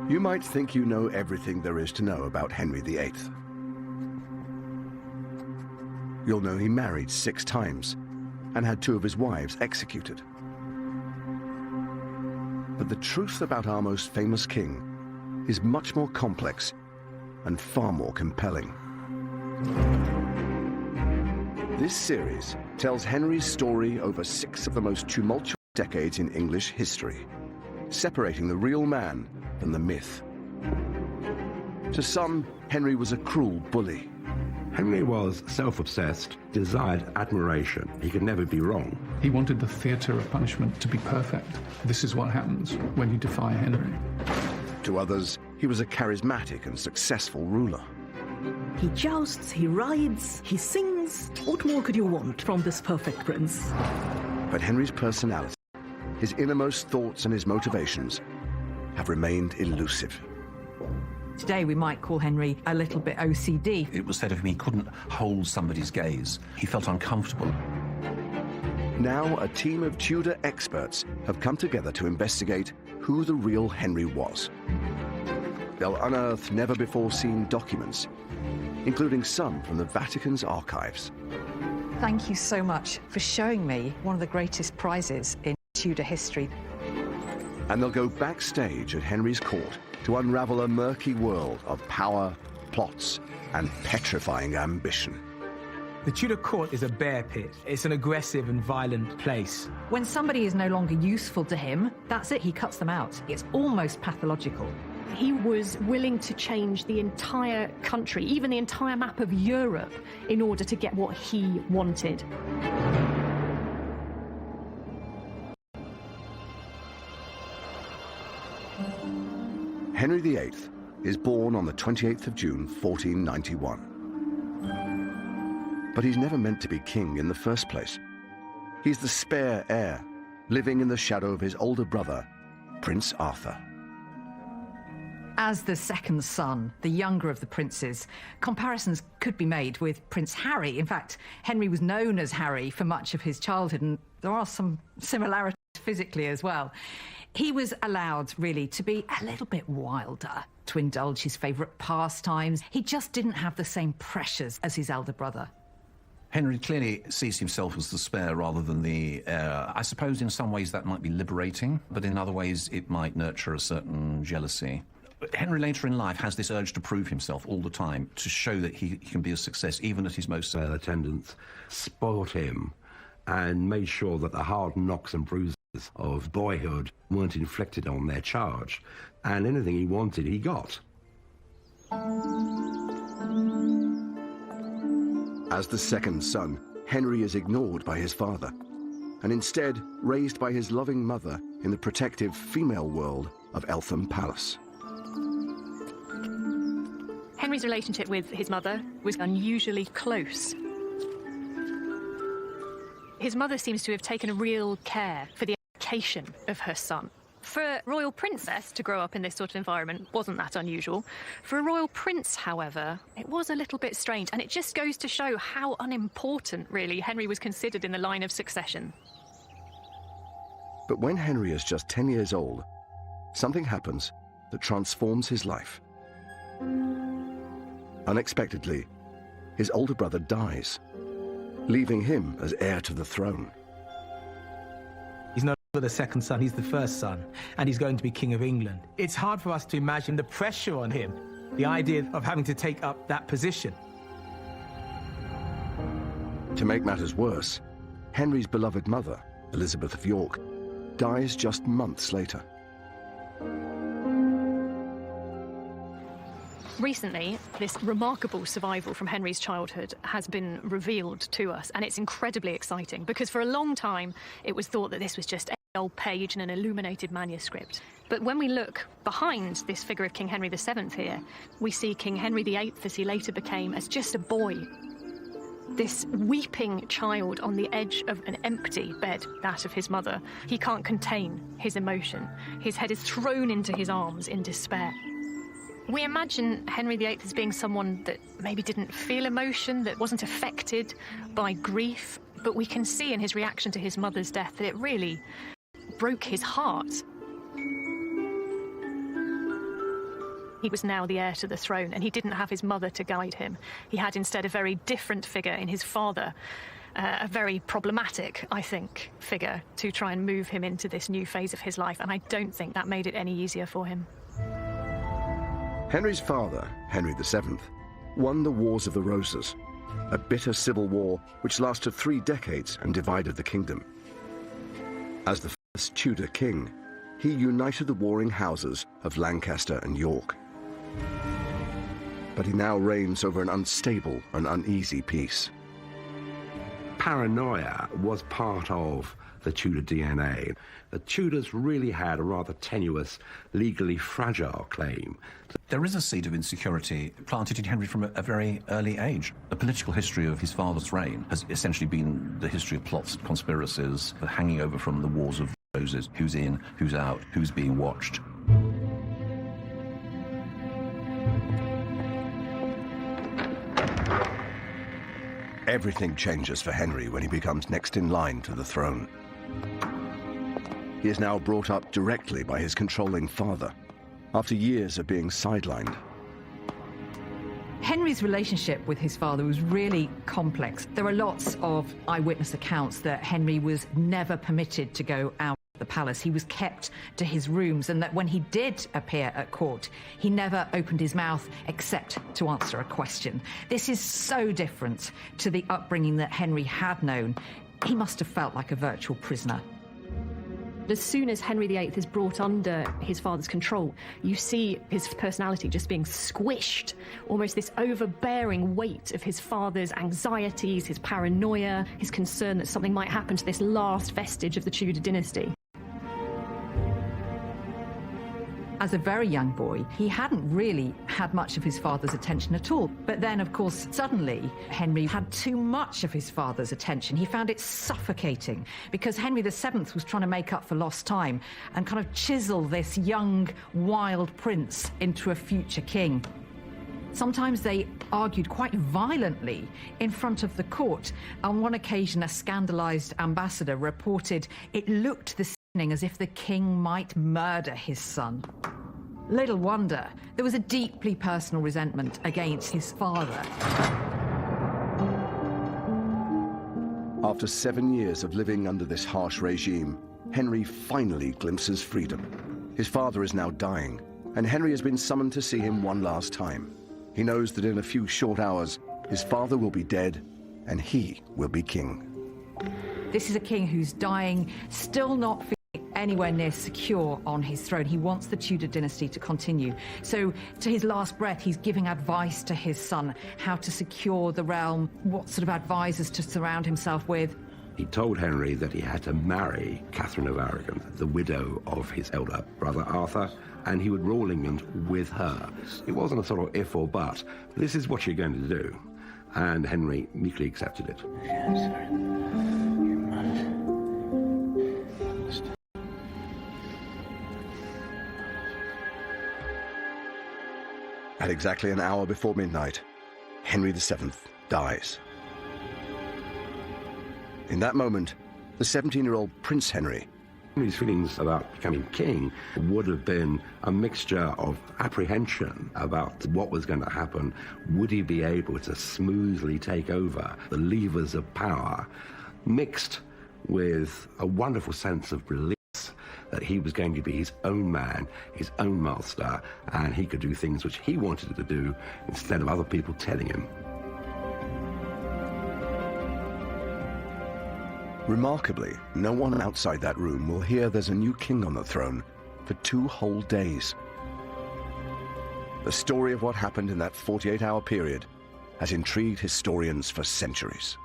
You might think you know everything there is to know about Henry VIII. You'll know he married 6 times and had 2 of his wives executed. But the truth about our most famous king is much more complex and far more compelling. This series tells Henry's story over 6 of the most tumultuous decades in English history, separating the real man from the myth. To some, Henry was a cruel bully. Henry was self-obsessed, desired admiration. He could never be wrong. He wanted the theatre of punishment to be perfect. This is what happens when you defy Henry. To others, he was a charismatic and successful ruler. He jousts, he rides, he sings. What more could you want from this perfect prince? But Henry's personality, his innermost thoughts and his motivations have remained elusive. Today we might call Henry a little bit OCD. It was said of him he couldn't hold somebody's gaze. He felt uncomfortable. Now a team of Tudor experts have come together to investigate who the real Henry was. They'll unearth never-before-seen documents, including some from the Vatican's archives. Thank you so much for showing me one of the greatest prizes in Tudor history. And they'll go backstage at Henry's court to unravel a murky world of power, plots, and petrifying ambition. The Tudor court is a bear pit. It's an aggressive and violent place. When somebody is no longer useful to him, that's it, he cuts them out. It's almost pathological. He was willing to change the entire country, even the entire map of Europe, in order to get what he wanted. Henry VIII is born on the 28th of June, 1491. But he's never meant to be king in the first place. He's the spare heir, living in the shadow of his older brother, Prince Arthur. As the second son, the younger of the princes, comparisons could be made with Prince Harry. In fact, Henry was known as Harry for much of his childhood, and there are some similarities physically as well. He was allowed, really, to be a little bit wilder, to indulge his favourite pastimes. He just didn't have the same pressures as his elder brother. Henry clearly sees himself as the spare rather than the heir. I suppose in some ways that might be liberating, but in other ways it might nurture a certain jealousy. But Henry later in life has this urge to prove himself all the time, to show that he can be a success even at his most... Attendants spoiled him and made sure that the hard knocks and bruises of boyhood weren't inflicted on their charge, and anything he wanted, he got. As the second son, Henry is ignored by his father, and instead raised by his loving mother in the protective female world of Eltham Palace. Henry's relationship with his mother was unusually close. His mother seems to have taken a real care for the education of her son. For a royal princess to grow up in this sort of environment wasn't that unusual. For a royal prince, however, it was a little bit strange, and it just goes to show how unimportant, really, Henry was considered in the line of succession. But when Henry is just 10 years old, something happens that transforms his life. Unexpectedly, his older brother dies, leaving him as heir to the throne. He's no longer the second son, he's the first son, and he's going to be King of England. It's hard for us to imagine the pressure on him, the idea of having to take up that position. To make matters worse, Henry's beloved mother, Elizabeth of York, dies just months later. Recently, this remarkable survival from Henry's childhood has been revealed to us, and it's incredibly exciting because for a long time it was thought that this was just an old page in an illuminated manuscript. But when we look behind this figure of King Henry VII here, we see King Henry VIII, as he later became, as just a boy. This weeping child on the edge of an empty bed, that of his mother. He can't contain his emotion. His head is thrown into his arms in despair. We imagine Henry VIII as being someone that maybe didn't feel emotion, that wasn't affected by grief, but we can see in his reaction to his mother's death that it really broke his heart. He was now the heir to the throne, and he didn't have his mother to guide him. He had instead a very different figure in his father, a very problematic, I think, figure to try and move him into this new phase of his life, and I don't think that made it any easier for him. Henry's father, Henry VII, won the Wars of the Roses, a bitter civil war which lasted 3 decades and divided the kingdom. As the first Tudor king, he united the warring houses of Lancaster and York. But he now reigns over an unstable and uneasy peace. Paranoia was part of the Tudor DNA. The Tudors really had a rather tenuous, legally fragile claim. There is a seed of insecurity planted in Henry from a very early age. The political history of his father's reign has essentially been the history of plots, conspiracies, hanging over from the Wars of the Roses. Who's in, who's out, who's being watched. Everything changes for Henry when he becomes next in line to the throne. He is now brought up directly by his controlling father, after years of being sidelined. Henry's relationship with his father was really complex. There are lots of eyewitness accounts that Henry was never permitted to go out of the palace. He was kept to his rooms, and that when he did appear at court, he never opened his mouth except to answer a question. This is so different to the upbringing that Henry had known. He must have felt like a virtual prisoner. As soon as Henry VIII is brought under his father's control, you see his personality just being squished, almost this overbearing weight of his father's anxieties, his paranoia, his concern that something might happen to this last vestige of the Tudor dynasty. As a very young boy, he hadn't really had much of his father's attention at all. But then, of course, suddenly, Henry had too much of his father's attention. He found it suffocating because Henry VII was trying to make up for lost time and kind of chisel this young, wild prince into a future king. Sometimes they argued quite violently in front of the court. On one occasion, a scandalised ambassador reported it looked this as if the king might murder his son. Little wonder, there was a deeply personal resentment against his father. After 7 years of living under this harsh regime, Henry finally glimpses freedom. His father is now dying, and Henry has been summoned to see him one last time. He knows that in a few short hours, his father will be dead, and he will be king. This is a king who's dying, still not feeling anywhere near secure on his throne. He wants the Tudor dynasty to continue. So to his last breath, he's giving advice to his son, how to secure the realm, what sort of advisors to surround himself with. He told Henry that he had to marry Catherine of Aragon, the widow of his elder brother Arthur, and he would rule England with her. It wasn't a sort of if or but. This is what you're going to do. And Henry meekly accepted it. At exactly an hour before midnight, Henry VII dies. In that moment, the 17-year-old Prince Henry. Henry's feelings about becoming king would have been a mixture of apprehension about what was going to happen. Would he be able to smoothly take over the levers of power, mixed with a wonderful sense of relief that he was going to be his own man, his own master, and he could do things which he wanted to do instead of other people telling him. Remarkably, no one outside that room will hear there's a new king on the throne for 2 whole days. The story of what happened in that 48-hour period has intrigued historians for centuries.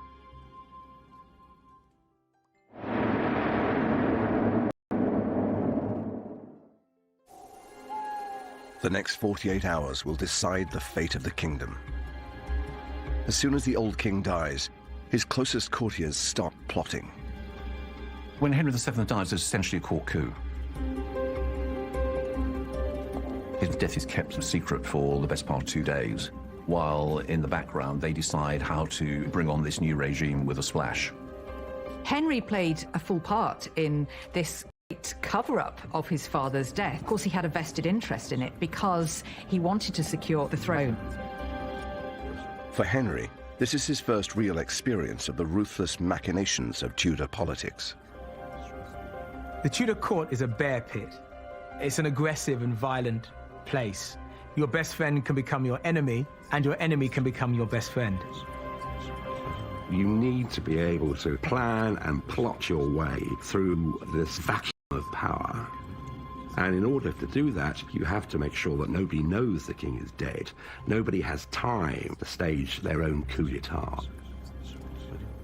The next 48 hours will decide the fate of the kingdom. As soon as the old king dies, his closest courtiers start plotting. When Henry VII dies, there's essentially a court coup. His death is kept a secret for the best part of 2 days, while in the background they decide how to bring on this new regime with a splash. Henry played a full part in this cover-up of his father's death. Of course, he had a vested interest in it because he wanted to secure the throne. For Henry, this is his first real experience of the ruthless machinations of Tudor politics. The Tudor court is a bear pit. It's an aggressive and violent place. Your best friend can become your enemy, and your enemy can become your best friend. You need to be able to plan and plot your way through this vacuum of power. And in order to do that, you have to make sure that nobody knows the king is dead. Nobody has time to stage their own coup d'etat.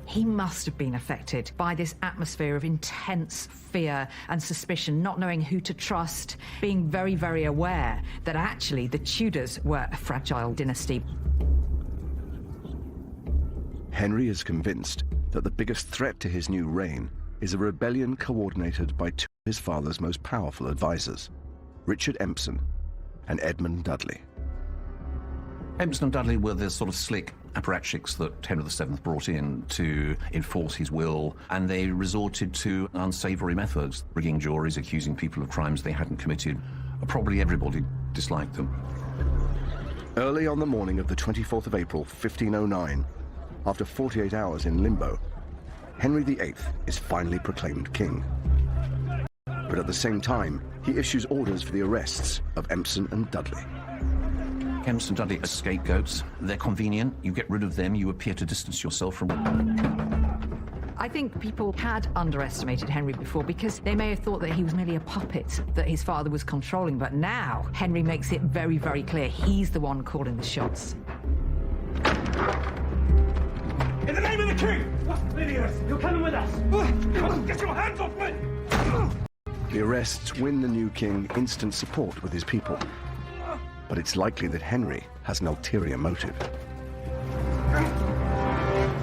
He must have been affected by this atmosphere of intense fear and suspicion, not knowing who to trust, being very, very aware that actually the Tudors were a fragile dynasty. Henry is convinced that the biggest threat to his new reign is a rebellion coordinated by two of his father's most powerful advisors, Richard Empson and Edmund Dudley. Empson and Dudley were the sort of slick apparatchiks that Henry VII brought in to enforce his will, and they resorted to unsavoury methods, rigging juries, accusing people of crimes they hadn't committed. Probably everybody disliked them. Early on the morning of the 24th of April, 1509, after 48 hours in limbo, Henry VIII is finally proclaimed king. But at the same time, he issues orders for the arrests of Empson and Dudley. Empson and Dudley are scapegoats. They're convenient. You get rid of them, you appear to distance yourself from... I think people had underestimated Henry before because they may have thought that he was merely a puppet that his father was controlling, but now Henry makes it very, very clear he's the one calling the shots. In the name of the king! Idiots, you're coming with us! Get your hands off me! The arrests win the new king instant support with his people. But it's likely that Henry has an ulterior motive.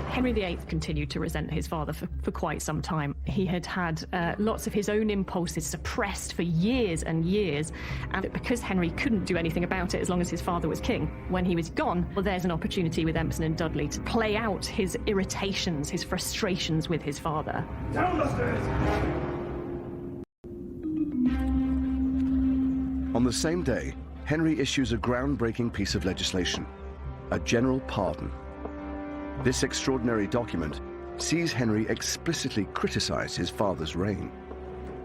Henry VIII continued to resent his father for quite some time. He had had lots of his own impulses suppressed for years and years, and because Henry couldn't do anything about it as long as his father was king, when he was gone, well, there's an opportunity with Empson and Dudley to play out his irritations, his frustrations with his father. Down the stairs! On the same day, Henry issues a groundbreaking piece of legislation, a general pardon. This extraordinary document sees Henry explicitly criticize his father's reign.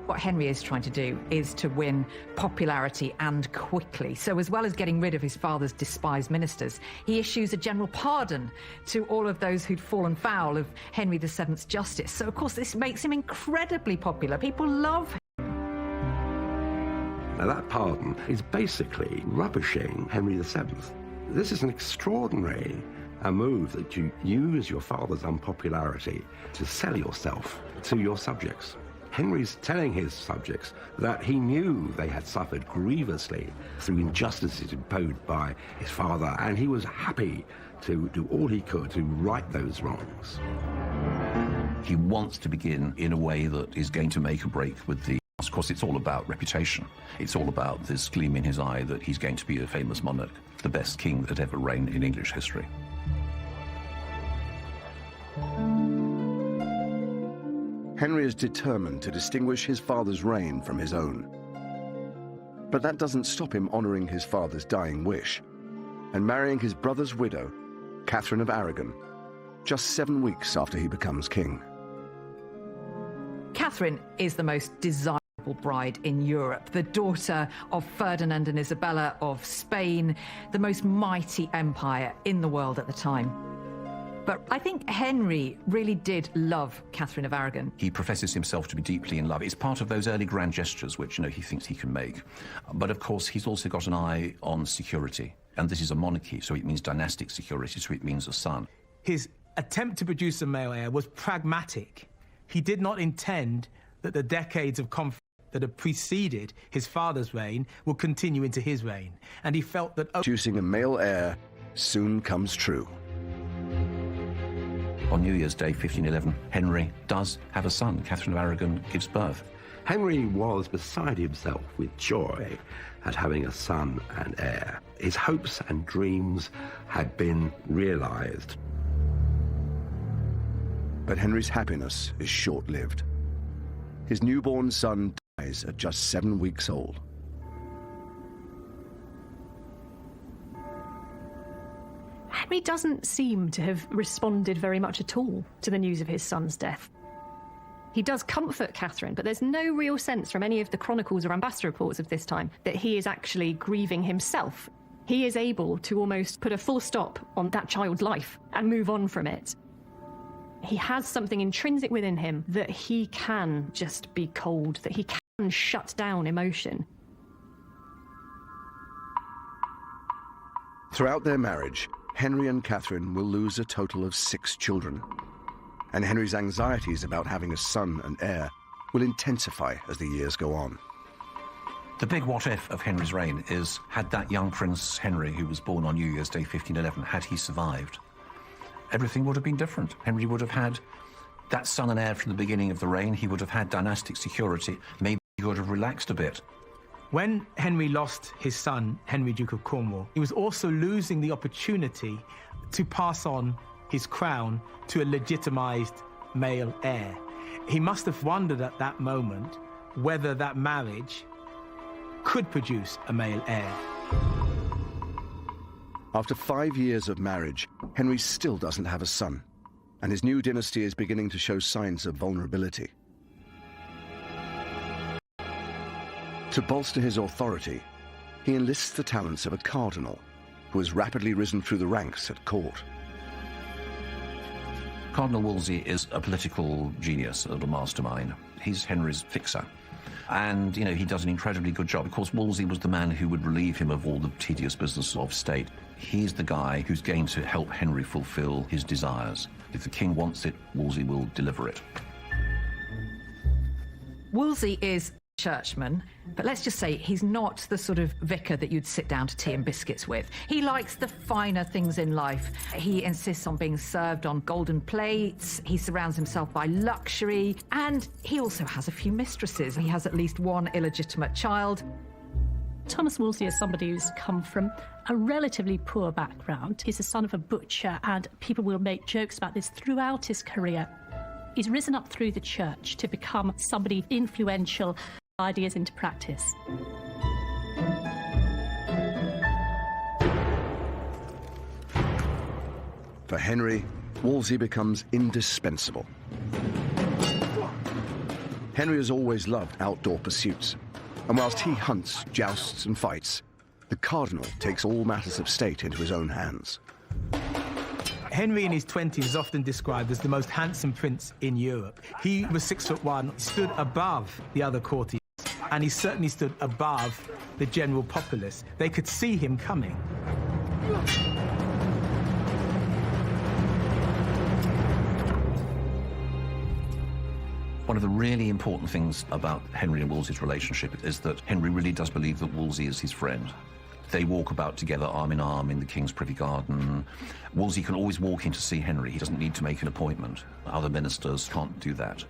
What Henry is trying to do is to win popularity and quickly. So as well as getting rid of his father's despised ministers, he issues a general pardon to all of those who'd fallen foul of Henry VII's justice. So of course this makes him incredibly popular. People love him. Now that pardon is basically rubbishing Henry VII. This is an extraordinary move that you use your father's unpopularity to sell yourself to your subjects. Henry's telling his subjects that he knew they had suffered grievously through injustices imposed by his father, and he was happy to do all he could to right those wrongs. He wants to begin in a way that is going to make a break with the... Of course, it's all about reputation. It's all about this gleam in his eye that he's going to be a famous monarch, the best king that ever reigned in English history. Henry is determined to distinguish his father's reign from his own. But that doesn't stop him honoring his father's dying wish and marrying his brother's widow, Catherine of Aragon, just 7 weeks after he becomes king. Catherine is the most desirable bride in Europe, the daughter of Ferdinand and Isabella of Spain, the most mighty empire in the world at the time. But I think Henry really did love Catherine of Aragon. He professes himself to be deeply in love. It's part of those early grand gestures which, he thinks he can make. But of course, he's also got an eye on security. And this is a monarchy, so it means dynastic security, so it means a son. His attempt to produce a male heir was pragmatic. He did not intend that the decades of conflict that had preceded his father's reign would continue into his reign. And he felt that... Producing a male heir soon comes true. On New Year's Day, 1511, Henry does have a son. Catherine of Aragon gives birth. Henry was beside himself with joy at having a son and heir. His hopes and dreams had been realized. But Henry's happiness is short-lived. His newborn son dies at just 7 weeks old. Henry doesn't seem to have responded very much at all to the news of his son's death. He does comfort Catherine, but there's no real sense from any of the chronicles or ambassador reports of this time that he is actually grieving himself. He is able to almost put a full stop on that child's life and move on from it. He has something intrinsic within him that he can just be cold, that he can shut down emotion. Throughout their marriage, Henry and Catherine will lose a total of 6 children. And Henry's anxieties about having a son and heir will intensify as the years go on. The big what-if of Henry's reign is, had that young Prince Henry, who was born on New Year's Day 1511, had he survived, everything would have been different. Henry would have had that son and heir from the beginning of the reign. He would have had dynastic security. Maybe he would have relaxed a bit. When Henry lost his son, Henry, Duke of Cornwall, he was also losing the opportunity to pass on his crown to a legitimised male heir. He must have wondered at that moment whether that marriage could produce a male heir. After 5 years of marriage, Henry still doesn't have a son, and his new dynasty is beginning to show signs of vulnerability. To bolster his authority, he enlists the talents of a cardinal who has rapidly risen through the ranks at court. Cardinal Wolsey is a political genius, a little mastermind. He's Henry's fixer. And, you know, he does an incredibly good job. Of course, Wolsey was the man who would relieve him of all the tedious business of state. He's the guy who's going to help Henry fulfill his desires. If the king wants it, Wolsey will deliver it. Wolsey is churchman, but let's just say he's not the sort of vicar that you'd sit down to tea and biscuits with. He likes the finer things in life. He insists on being served on golden plates, he surrounds himself by luxury, and he also has a few mistresses. He has at least one illegitimate child. Thomas Wolsey is somebody who's come from a relatively poor background. He's the son of a butcher, and people will make jokes about this throughout his career. He's risen up through the church to become somebody influential, ideas into practice. For Henry, Wolsey becomes indispensable. Henry has always loved outdoor pursuits, and whilst he hunts, jousts and fights, the cardinal takes all matters of state into his own hands. Henry in his 20s is often described as the most handsome prince in Europe. He was 6'1", stood above the other courtiers, and he certainly stood above the general populace. They could see him coming. One of the really important things about Henry and Wolsey's relationship is that Henry really does believe that Wolsey is his friend. They walk about together arm in arm in the King's privy garden. Wolsey can always walk in to see Henry. He doesn't need to make an appointment. Other ministers can't do that.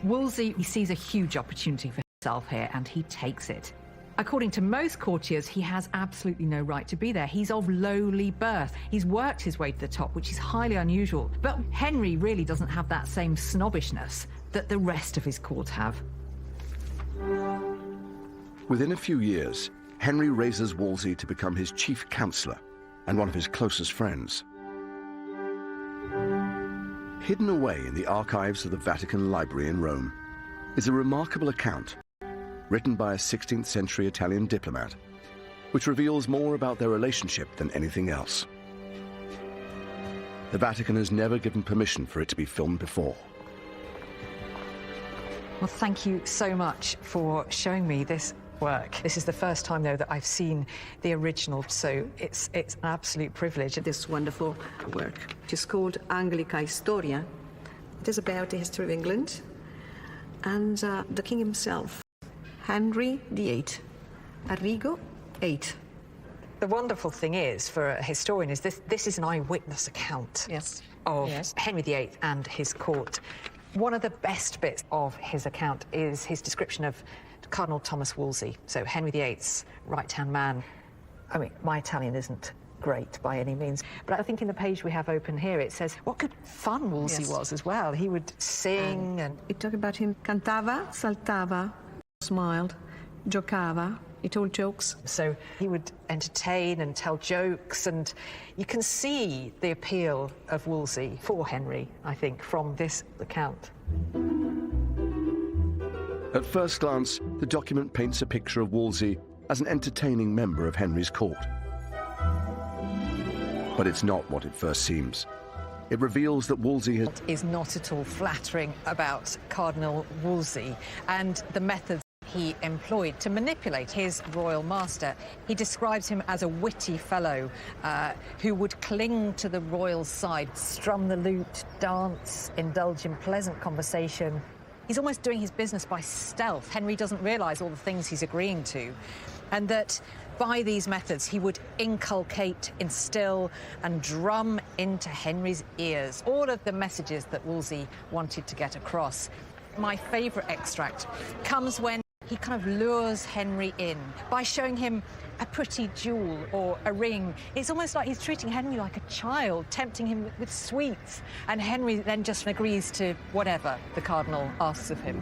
Wolsey, he sees a huge opportunity for himself here, and he takes it. According to most courtiers, he has absolutely no right to be there. He's of lowly birth. He's worked his way to the top, which is highly unusual. But Henry really doesn't have that same snobbishness that the rest of his court have. Within a few years, Henry raises Wolsey to become his chief counsellor and one of his closest friends. Hidden away in the archives of the Vatican Library in Rome is a remarkable account written by a 16th century Italian diplomat, which reveals more about their relationship than anything else. The Vatican has never given permission for it to be filmed before. Well, thank you so much for showing me this work. This is the first time, though, that I've seen the original, so it's an absolute privilege. This wonderful work, which is called Anglica Historia. It is about the history of England and the king himself, Henry VIII, Arrigo VIII. The wonderful thing is, for a historian, is this is an eyewitness account of Henry VIII and his court. One of the best bits of his account is his description of Cardinal Thomas Wolsey, so Henry VIII's right-hand man. I mean, my Italian isn't great by any means, but I think in the page we have open here it says what good fun Wolsey was as well. He would sing and... It talked about him, cantava, saltava, Smiled, giocava, he told jokes. So he would entertain and tell jokes, and you can see the appeal of Wolsey for Henry, I think, from this account. At first glance, the document paints a picture of Wolsey as an entertaining member of Henry's court. But it's not what it first seems. It reveals that Wolsey is not at all flattering about Cardinal Wolsey and the methods he employed to manipulate his royal master. He describes him as a witty fellow who would cling to the royal side, strum the lute, dance, indulge in pleasant conversation. He's almost doing his business by stealth. Henry doesn't realise all the things he's agreeing to, and that by these methods he would inculcate, instill and drum into Henry's ears all of the messages that Wolsey wanted to get across. My favourite extract comes when he kind of lures Henry in by showing him a pretty jewel or a ring. It's almost like he's treating Henry like a child, tempting him with sweets, and Henry then just agrees to whatever the Cardinal asks of him.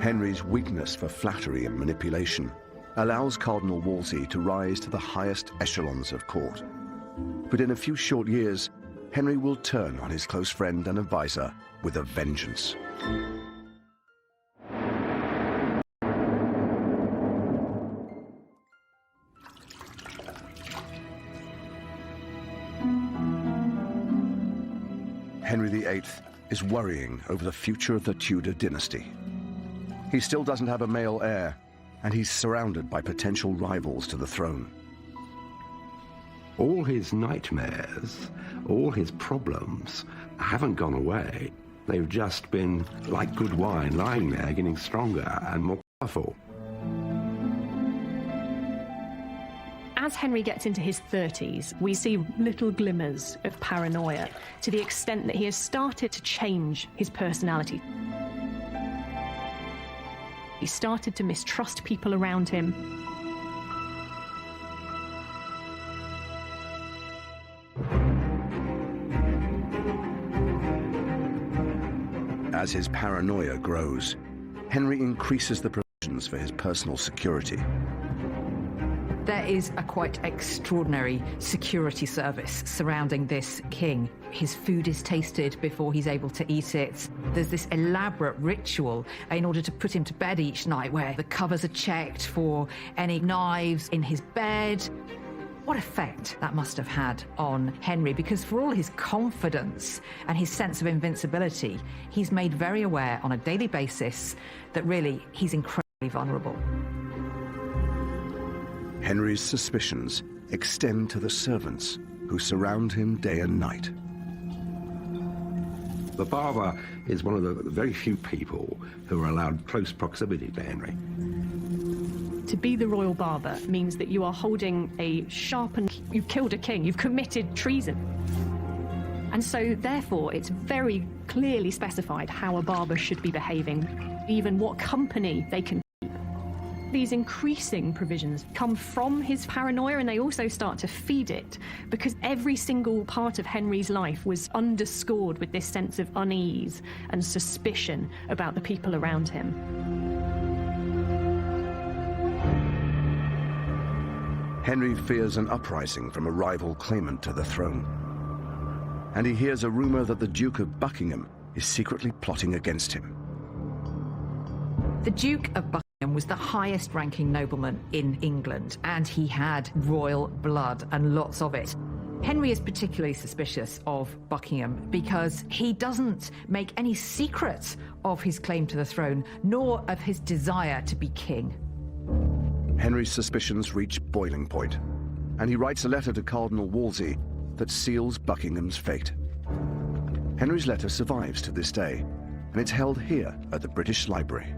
Henry's weakness for flattery and manipulation allows Cardinal Wolsey to rise to the highest echelons of court. But in a few short years, Henry will turn on his close friend and advisor with a vengeance. Henry VIII is worrying over the future of the Tudor dynasty. He still doesn't have a male heir, and he's surrounded by potential rivals to the throne. All his nightmares, all his problems haven't gone away. They've just been like good wine, lying there, getting stronger and more powerful. As Henry gets into his 30s, we see little glimmers of paranoia to the extent that he has started to change his personality. He started to mistrust people around him. As his paranoia grows, Henry increases the provisions for his personal security. There is a quite extraordinary security service surrounding this king. His food is tasted before he's able to eat it. There's this elaborate ritual in order to put him to bed each night where the covers are checked for any knives in his bed. What effect that must have had on Henry, because for all his confidence and his sense of invincibility, he's made very aware on a daily basis that really he's incredibly vulnerable. Henry's suspicions extend to the servants who surround him day and night. The barber is one of the very few people who are allowed close proximity to Henry. To be the royal barber means that you are holding a sharpened... You've killed a king, you've committed treason. And so, therefore, it's very clearly specified how a barber should be behaving, even what company they can keep. These increasing provisions come from his paranoia, and they also start to feed it, because every single part of Henry's life was underscored with this sense of unease and suspicion about the people around him. Henry fears an uprising from a rival claimant to the throne. And he hears a rumor that the Duke of Buckingham is secretly plotting against him. The Duke of Buckingham was the highest-ranking nobleman in England, and he had royal blood, and lots of it. Henry is particularly suspicious of Buckingham because he doesn't make any secret of his claim to the throne, nor of his desire to be king. Henry's suspicions reach boiling point, and he writes a letter to Cardinal Wolsey that seals Buckingham's fate. Henry's letter survives to this day, and it's held here at the British Library.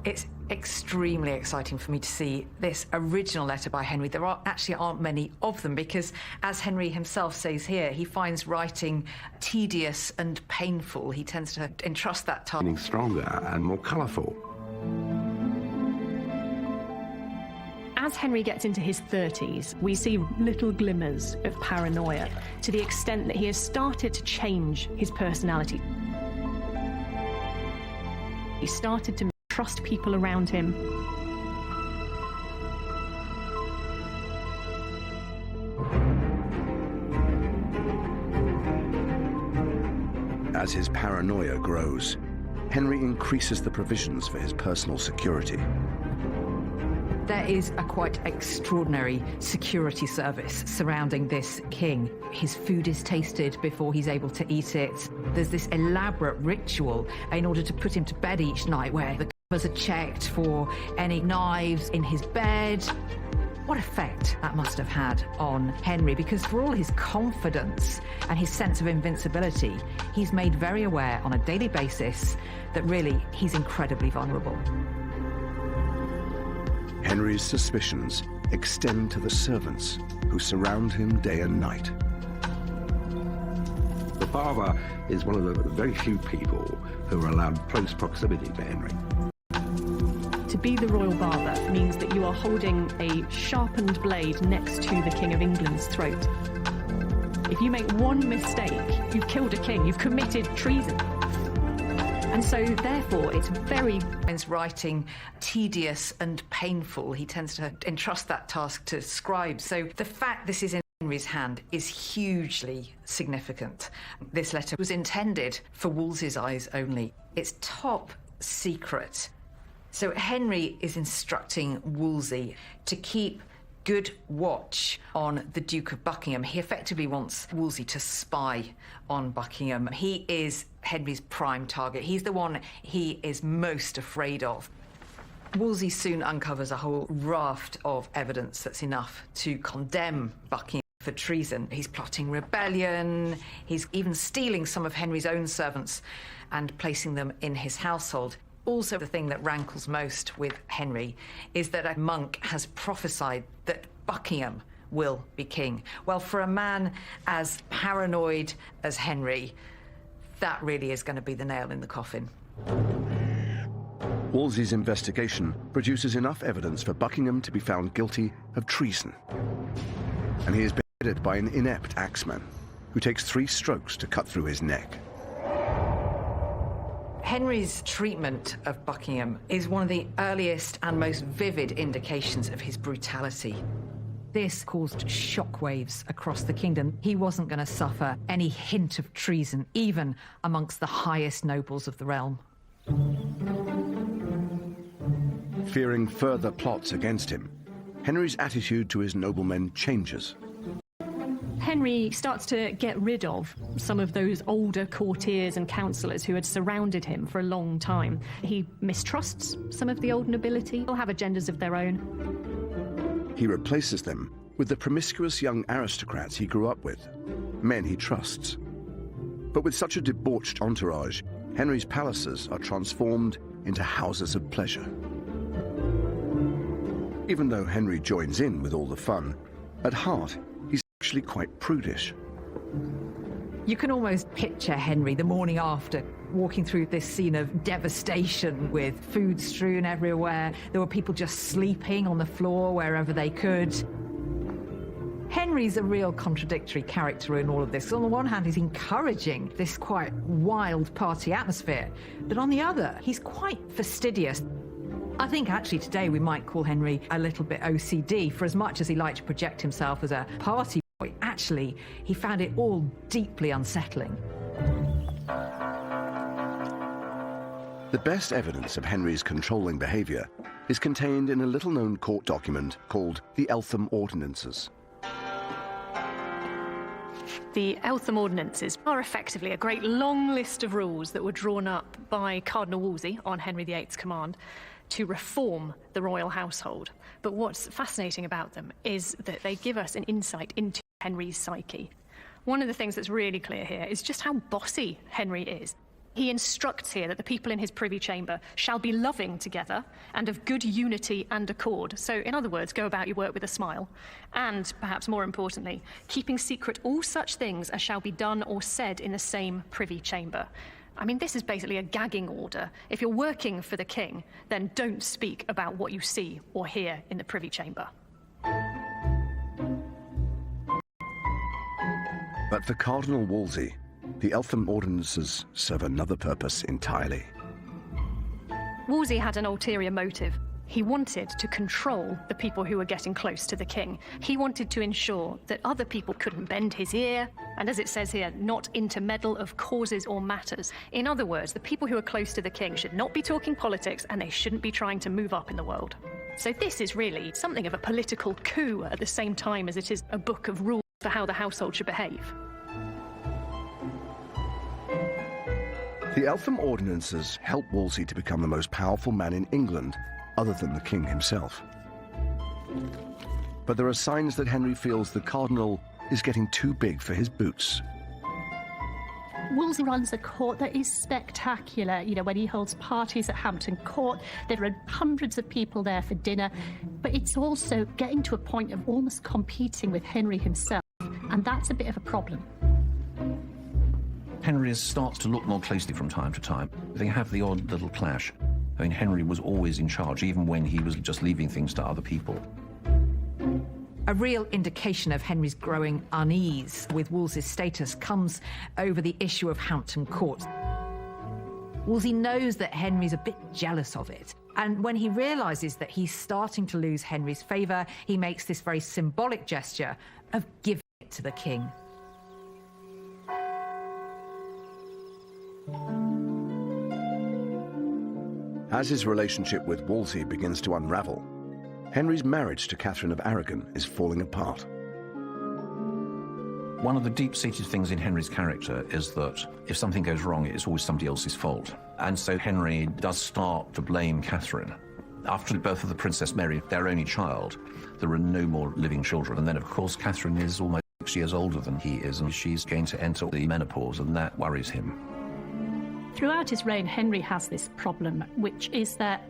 It's extremely exciting for me to see this original letter by Henry. There actually aren't many of them because, as Henry himself says here, he finds writing tedious and painful. He tends to entrust that task. Getting stronger and more colourful. As Henry gets into his 30s, we see little glimmers of paranoia to the extent that he has started to change his personality. He started to trust people around him. As his paranoia grows, Henry increases the provisions for his personal security. There is a quite extraordinary security service surrounding this king. His food is tasted before he's able to eat it. There's this elaborate ritual in order to put him to bed each night where the covers are checked for any knives in his bed. What effect that must have had on Henry, because for all his confidence and his sense of invincibility, he's made very aware on a daily basis that really he's incredibly vulnerable. Henry's suspicions extend to the servants who surround him day and night. The father is one of the very few people who are allowed close proximity to Henry. To be the royal barber means that you are holding a sharpened blade next to the King of England's throat. If you make one mistake, you've killed a king, you've committed treason. And so, therefore, it's very... His writing tedious and painful. He tends to entrust that task to scribes. So the fact this is in Henry's hand is hugely significant. This letter was intended for Wolsey's eyes only. It's top secret. So Henry is instructing Wolsey to keep good watch on the Duke of Buckingham. He effectively wants Wolsey to spy on Buckingham. He is Henry's prime target. He's the one he is most afraid of. Wolsey soon uncovers a whole raft of evidence that's enough to condemn Buckingham for treason. He's plotting rebellion. He's even stealing some of Henry's own servants and placing them in his household. Also, the thing that rankles most with Henry is that a monk has prophesied that Buckingham will be king. Well, for a man as paranoid as Henry, that really is going to be the nail in the coffin. Wolsey's investigation produces enough evidence for Buckingham to be found guilty of treason. And he is beheaded by an inept axeman who takes 3 strokes to cut through his neck. Henry's treatment of Buckingham is one of the earliest and most vivid indications of his brutality. This caused shockwaves across the kingdom. He wasn't going to suffer any hint of treason, even amongst the highest nobles of the realm. Fearing further plots against him, Henry's attitude to his noblemen changes. Henry starts to get rid of some of those older courtiers and councillors who had surrounded him for a long time. He mistrusts some of the old nobility. They'll have agendas of their own. He replaces them with the promiscuous young aristocrats he grew up with, men he trusts. But with such a debauched entourage, Henry's palaces are transformed into houses of pleasure. Even though Henry joins in with all the fun, at heart, he's actually quite prudish. You can almost picture Henry the morning after, walking through this scene of devastation with food strewn everywhere. There were people just sleeping on the floor wherever they could. Henry's a real contradictory character in all of this. On the one hand, he's encouraging this quite wild party atmosphere, but on the other, he's quite fastidious. I think actually today we might call Henry a little bit OCD. For as much as he liked to project himself as a party boy, actually, he found it all deeply unsettling. The best evidence of Henry's controlling behaviour is contained in a little-known court document called the Eltham Ordinances. The Eltham Ordinances are effectively a great long list of rules that were drawn up by Cardinal Wolsey on Henry VIII's command to reform the royal household. But what's fascinating about them is that they give us an insight into Henry's psyche. One of the things that's really clear here is just how bossy Henry is. He instructs here that the people in his privy chamber shall be loving together and of good unity and accord. So, in other words, go about your work with a smile. And, perhaps more importantly, keeping secret all such things as shall be done or said in the same privy chamber. I mean, this is basically a gagging order. If you're working for the king, then don't speak about what you see or hear in the privy chamber. But for Cardinal Wolsey, the Eltham Ordinances serve another purpose entirely. Wolsey had an ulterior motive. He wanted to control the people who were getting close to the king. He wanted to ensure that other people couldn't bend his ear, and as it says here, not intermeddle of causes or matters. In other words, the people who are close to the king should not be talking politics, and they shouldn't be trying to move up in the world. So this is really something of a political coup at the same time as it is a book of rules for how the household should behave. The Eltham Ordinances helped Wolsey to become the most powerful man in England, other than the king himself. But there are signs that Henry feels the cardinal is getting too big for his boots. Wolsey runs a court that is spectacular. You know, when he holds parties at Hampton Court, there are hundreds of people there for dinner. But it's also getting to a point of almost competing with Henry himself, and that's a bit of a problem. Henry starts to look more closely from time to time. They have the odd little clash. I mean, Henry was always in charge, even when he was just leaving things to other people. A real indication of Henry's growing unease with Wolsey's status comes over the issue of Hampton Court. Wolsey knows that Henry's a bit jealous of it, and when he realises that he's starting to lose Henry's favour, he makes this very symbolic gesture of giving it to the king. As his relationship with Wolsey begins to unravel, Henry's marriage to Catherine of Aragon is falling apart. One of the deep-seated things in Henry's character is that if something goes wrong, it's always somebody else's fault. And so Henry does start to blame Catherine. After the birth of the Princess Mary, their only child, there are no more living children. And then, of course, Catherine is almost 6 years older than he is, and she's going to enter the menopause, and that worries him. Throughout his reign, Henry has this problem, which is that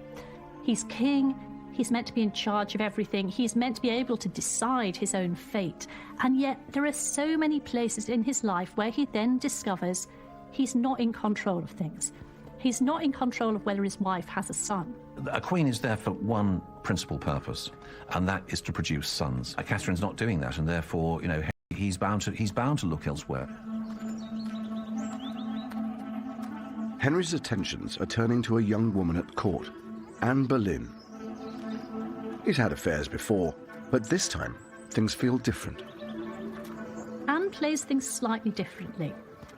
he's king, he's meant to be in charge of everything, he's meant to be able to decide his own fate, and yet there are so many places in his life where he then discovers he's not in control of things. He's not in control of whether his wife has a son. A queen is there for one principal purpose, and that is to produce sons. Catherine's not doing that, and therefore, you know, he's bound to look elsewhere. Henry's attentions are turning to a young woman at court, Anne Boleyn. He's had affairs before, but this time things feel different. Anne plays things slightly differently.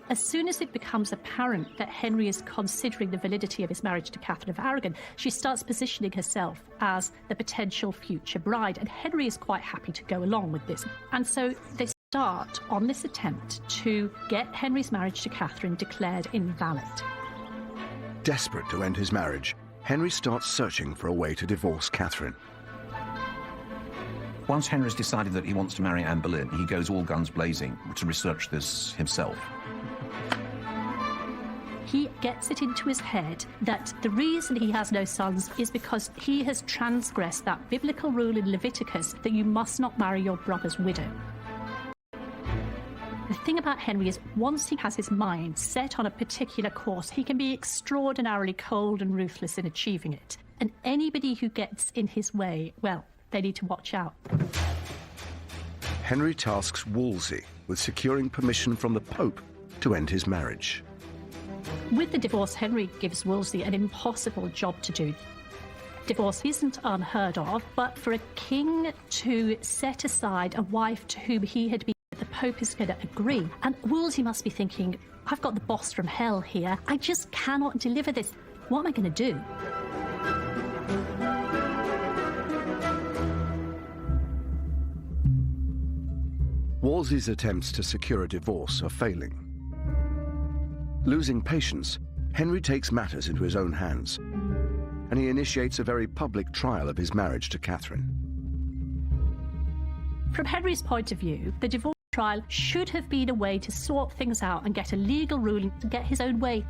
As soon as it becomes apparent that Henry is considering the validity of his marriage to Catherine of Aragon, she starts positioning herself as the potential future bride, and Henry is quite happy to go along with this. And so they start on this attempt to get Henry's marriage to Catherine declared invalid. Desperate to end his marriage, Henry starts searching for a way to divorce Catherine. Once Henry's decided that he wants to marry Anne Boleyn, he goes all guns blazing to research this himself. He gets it into his head that the reason he has no sons is because he has transgressed that biblical rule in Leviticus that you must not marry your brother's widow. The thing about Henry is once he has his mind set on a particular course, he can be extraordinarily cold and ruthless in achieving it. And anybody who gets in his way, well, they need to watch out. Henry tasks Wolsey with securing permission from the Pope to end his marriage. With the divorce, Henry gives Wolsey an impossible job to do. Divorce isn't unheard of, but for a king to set aside a wife to whom he had been, the Pope is going to agree. And Wolsey must be thinking, I've got the boss from hell here. I just cannot deliver this. What am I going to do? Wolsey's attempts to secure a divorce are failing. Losing patience, Henry takes matters into his own hands, and he initiates a very public trial of his marriage to Catherine. From Henry's point of view, the divorce trial should have been a way to sort things out and get a legal ruling to get his own way.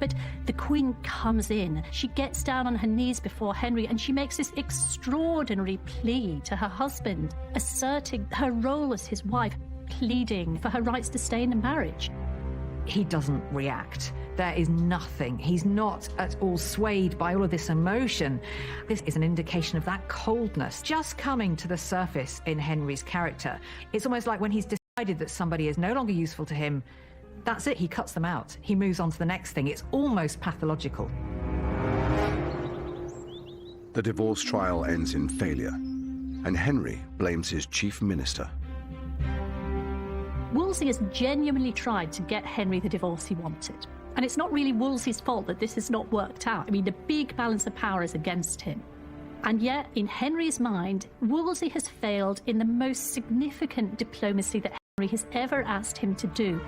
But the Queen comes in, she gets down on her knees before Henry, and she makes this extraordinary plea to her husband, asserting her role as his wife, pleading for her rights to stay in the marriage. He doesn't react. There is nothing. He's not at all swayed by all of this emotion. This is an indication of that coldness just coming to the surface in Henry's character. It's almost like when he's decided that somebody is no longer useful to him, that's it, he cuts them out. He moves on to the next thing. It's almost pathological. The divorce trial ends in failure, and Henry blames his chief minister. Wolsey has genuinely tried to get Henry the divorce he wanted. And it's not really Wolsey's fault that this has not worked out. I mean, the big balance of power is against him. And yet, in Henry's mind, Wolsey has failed in the most significant diplomacy that Henry has ever asked him to do.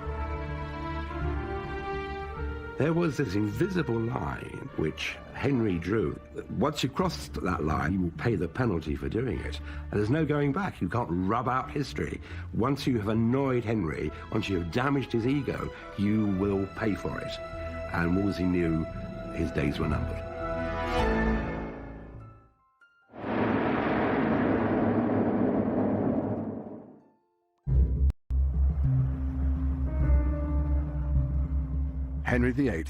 There was this invisible line which Henry drew. Once you cross that line, you will pay the penalty for doing it. And there's no going back. You can't rub out history. Once you have annoyed Henry, once you have damaged his ego, you will pay for it. And Wolsey knew his days were numbered. Henry VIII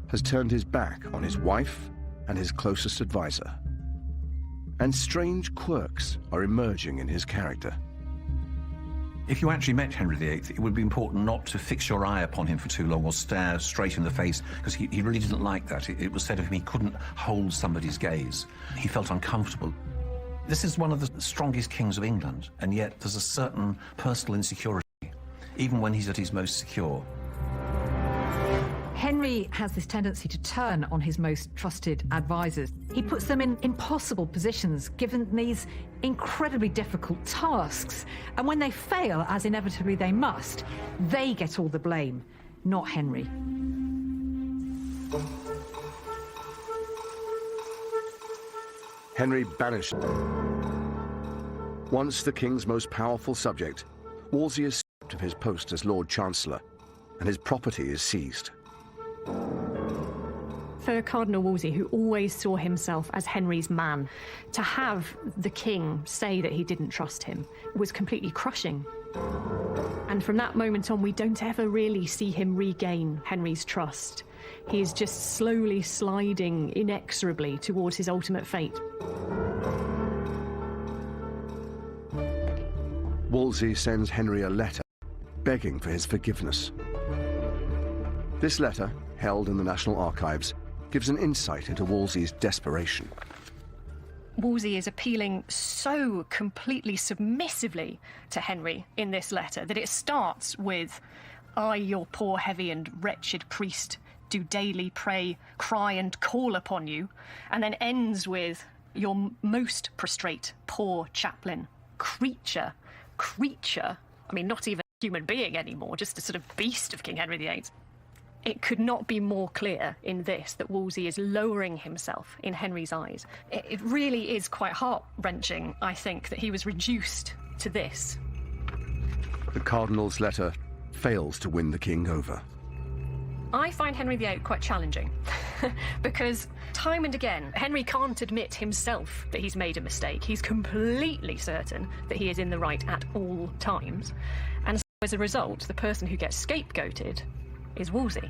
has turned his back on his wife and his closest advisor. And strange quirks are emerging in his character. If you actually met Henry VIII, it would be important not to fix your eye upon him for too long or stare straight in the face, because he really didn't like that. It was said of him he couldn't hold somebody's gaze. He felt uncomfortable. This is one of the strongest kings of England, and yet there's a certain personal insecurity, even when he's at his most secure. Henry has this tendency to turn on his most trusted advisors. He puts them in impossible positions, given these incredibly difficult tasks. And when they fail, as inevitably they must, they get all the blame, not Henry. Henry banished. Once the king's most powerful subject, Wolsey is stripped of his post as Lord Chancellor, and his property is seized. For Cardinal Wolsey, who always saw himself as Henry's man, to have the king say that he didn't trust him was completely crushing. And from that moment on, we don't ever really see him regain Henry's trust. He is just slowly sliding inexorably towards his ultimate fate. Wolsey sends Henry a letter begging for his forgiveness. This letter, held in the National Archives, gives an insight into Wolsey's desperation. Wolsey is appealing so completely submissively to Henry in this letter that it starts with, "I, your poor, heavy and wretched priest, do daily pray, cry and call upon you," and then ends with, "Your most prostrate, poor chaplain, creature, I mean, not even a human being anymore, just a sort of beast of King Henry VIII. It could not be more clear in this that Wolsey is lowering himself in Henry's eyes. It really is quite heart-wrenching, I think, that he was reduced to this. The Cardinal's letter fails to win the king over. I find Henry VIII quite challenging because time and again, Henry can't admit himself that he's made a mistake. He's completely certain that he is in the right at all times. And so as a result, the person who gets scapegoated is Wolsey.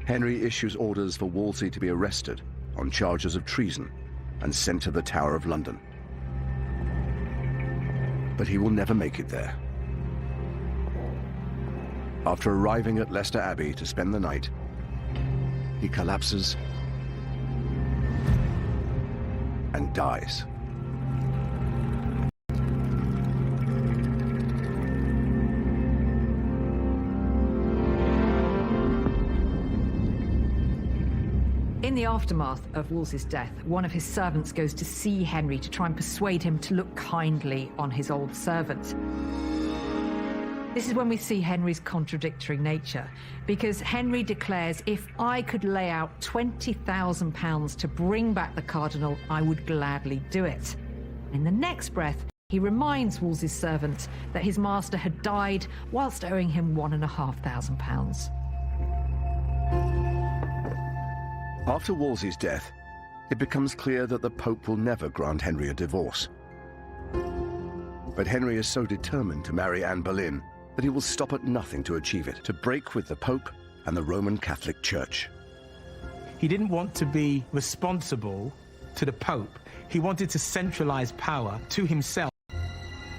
Henry issues orders for Wolsey to be arrested on charges of treason and sent to the Tower of London. But he will never make it there. After arriving at Leicester Abbey to spend the night, he collapses and dies. In the aftermath of Wolsey's death, one of his servants goes to see Henry to try and persuade him to look kindly on his old servant. This is when we see Henry's contradictory nature, because Henry declares, "If I could lay out £20,000 to bring back the cardinal, I would gladly do it." In the next breath, he reminds Wolsey's servant that his master had died whilst owing him £1,500. After Wolsey's death, it becomes clear that the Pope will never grant Henry a divorce. But Henry is so determined to marry Anne Boleyn that he will stop at nothing to achieve it, to break with the Pope and the Roman Catholic Church. He didn't want to be responsible to the Pope. He wanted to centralize power to himself.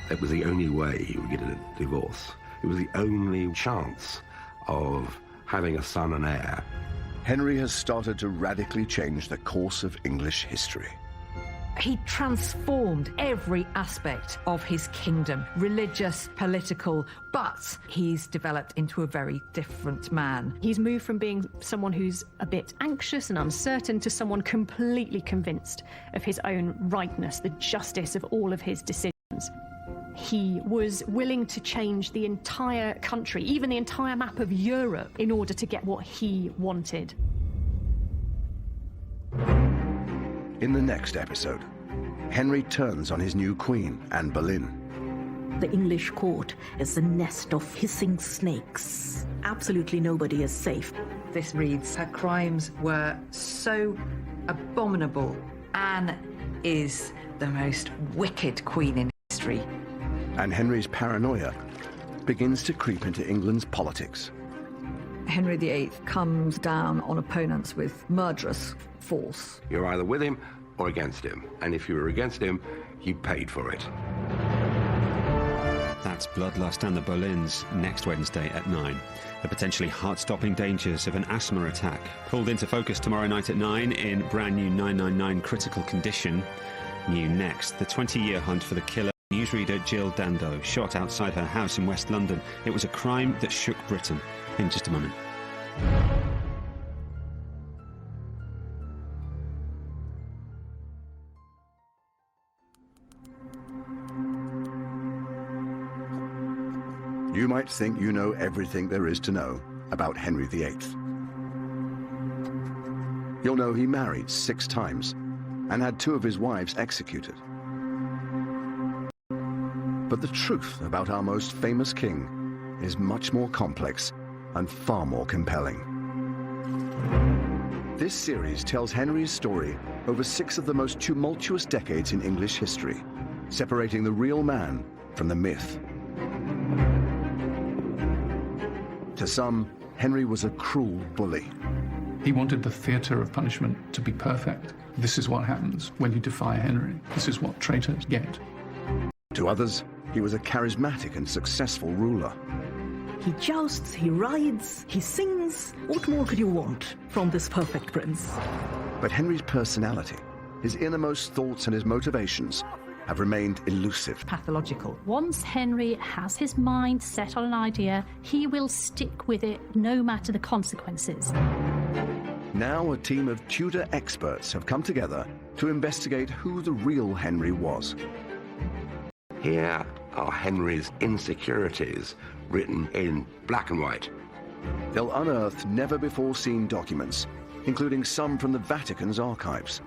It was the only way he would get a divorce. It was the only chance of having a son and heir. Henry has started to radically change the course of English history. He transformed every aspect of his kingdom, religious, political, but he's developed into a very different man. He's moved from being someone who's a bit anxious and uncertain to someone completely convinced of his own rightness, the justice of all of his decisions. He was willing to change the entire country, even the entire map of Europe, in order to get what he wanted. In the next episode, Henry turns on his new queen, Anne Boleyn. The English court is a nest of hissing snakes. Absolutely nobody is safe. This reads, her crimes were so abominable. Anne is the most wicked queen in history. And Henry's paranoia begins to creep into England's politics. Henry VIII comes down on opponents with murderous force. You're either with him or against him. And if you were against him, you paid for it. That's Bloodlust and the Boleyns, next Wednesday at 9. The potentially heart-stopping dangers of an asthma attack. Pulled into focus tomorrow night at 9 in brand new 999 Critical Condition. New next, the 20-year hunt for the killer newsreader Jill Dando, shot outside her house in West London. It was a crime that shook Britain. In just a moment. You might think you know everything there is to know about Henry VIII. You'll know he married 6 times and had 2 of his wives executed. But the truth about our most famous king is much more complex and far more compelling. This series tells Henry's story over 6 of the most tumultuous decades in English history, separating the real man from the myth. To some, Henry was a cruel bully. He wanted the theatre of punishment to be perfect. This is what happens when you defy Henry. This is what traitors get. To others, he was a charismatic and successful ruler. He jousts, he rides, he sings. What more could you want from this perfect prince? But Henry's personality, his innermost thoughts and his motivations have remained elusive. Pathological. Once Henry has his mind set on an idea, he will stick with it no matter the consequences. Now a team of Tudor experts have come together to investigate who the real Henry was. Here are Henry's insecurities written in black and white. They'll unearth never-before-seen documents, including some from the Vatican's archives.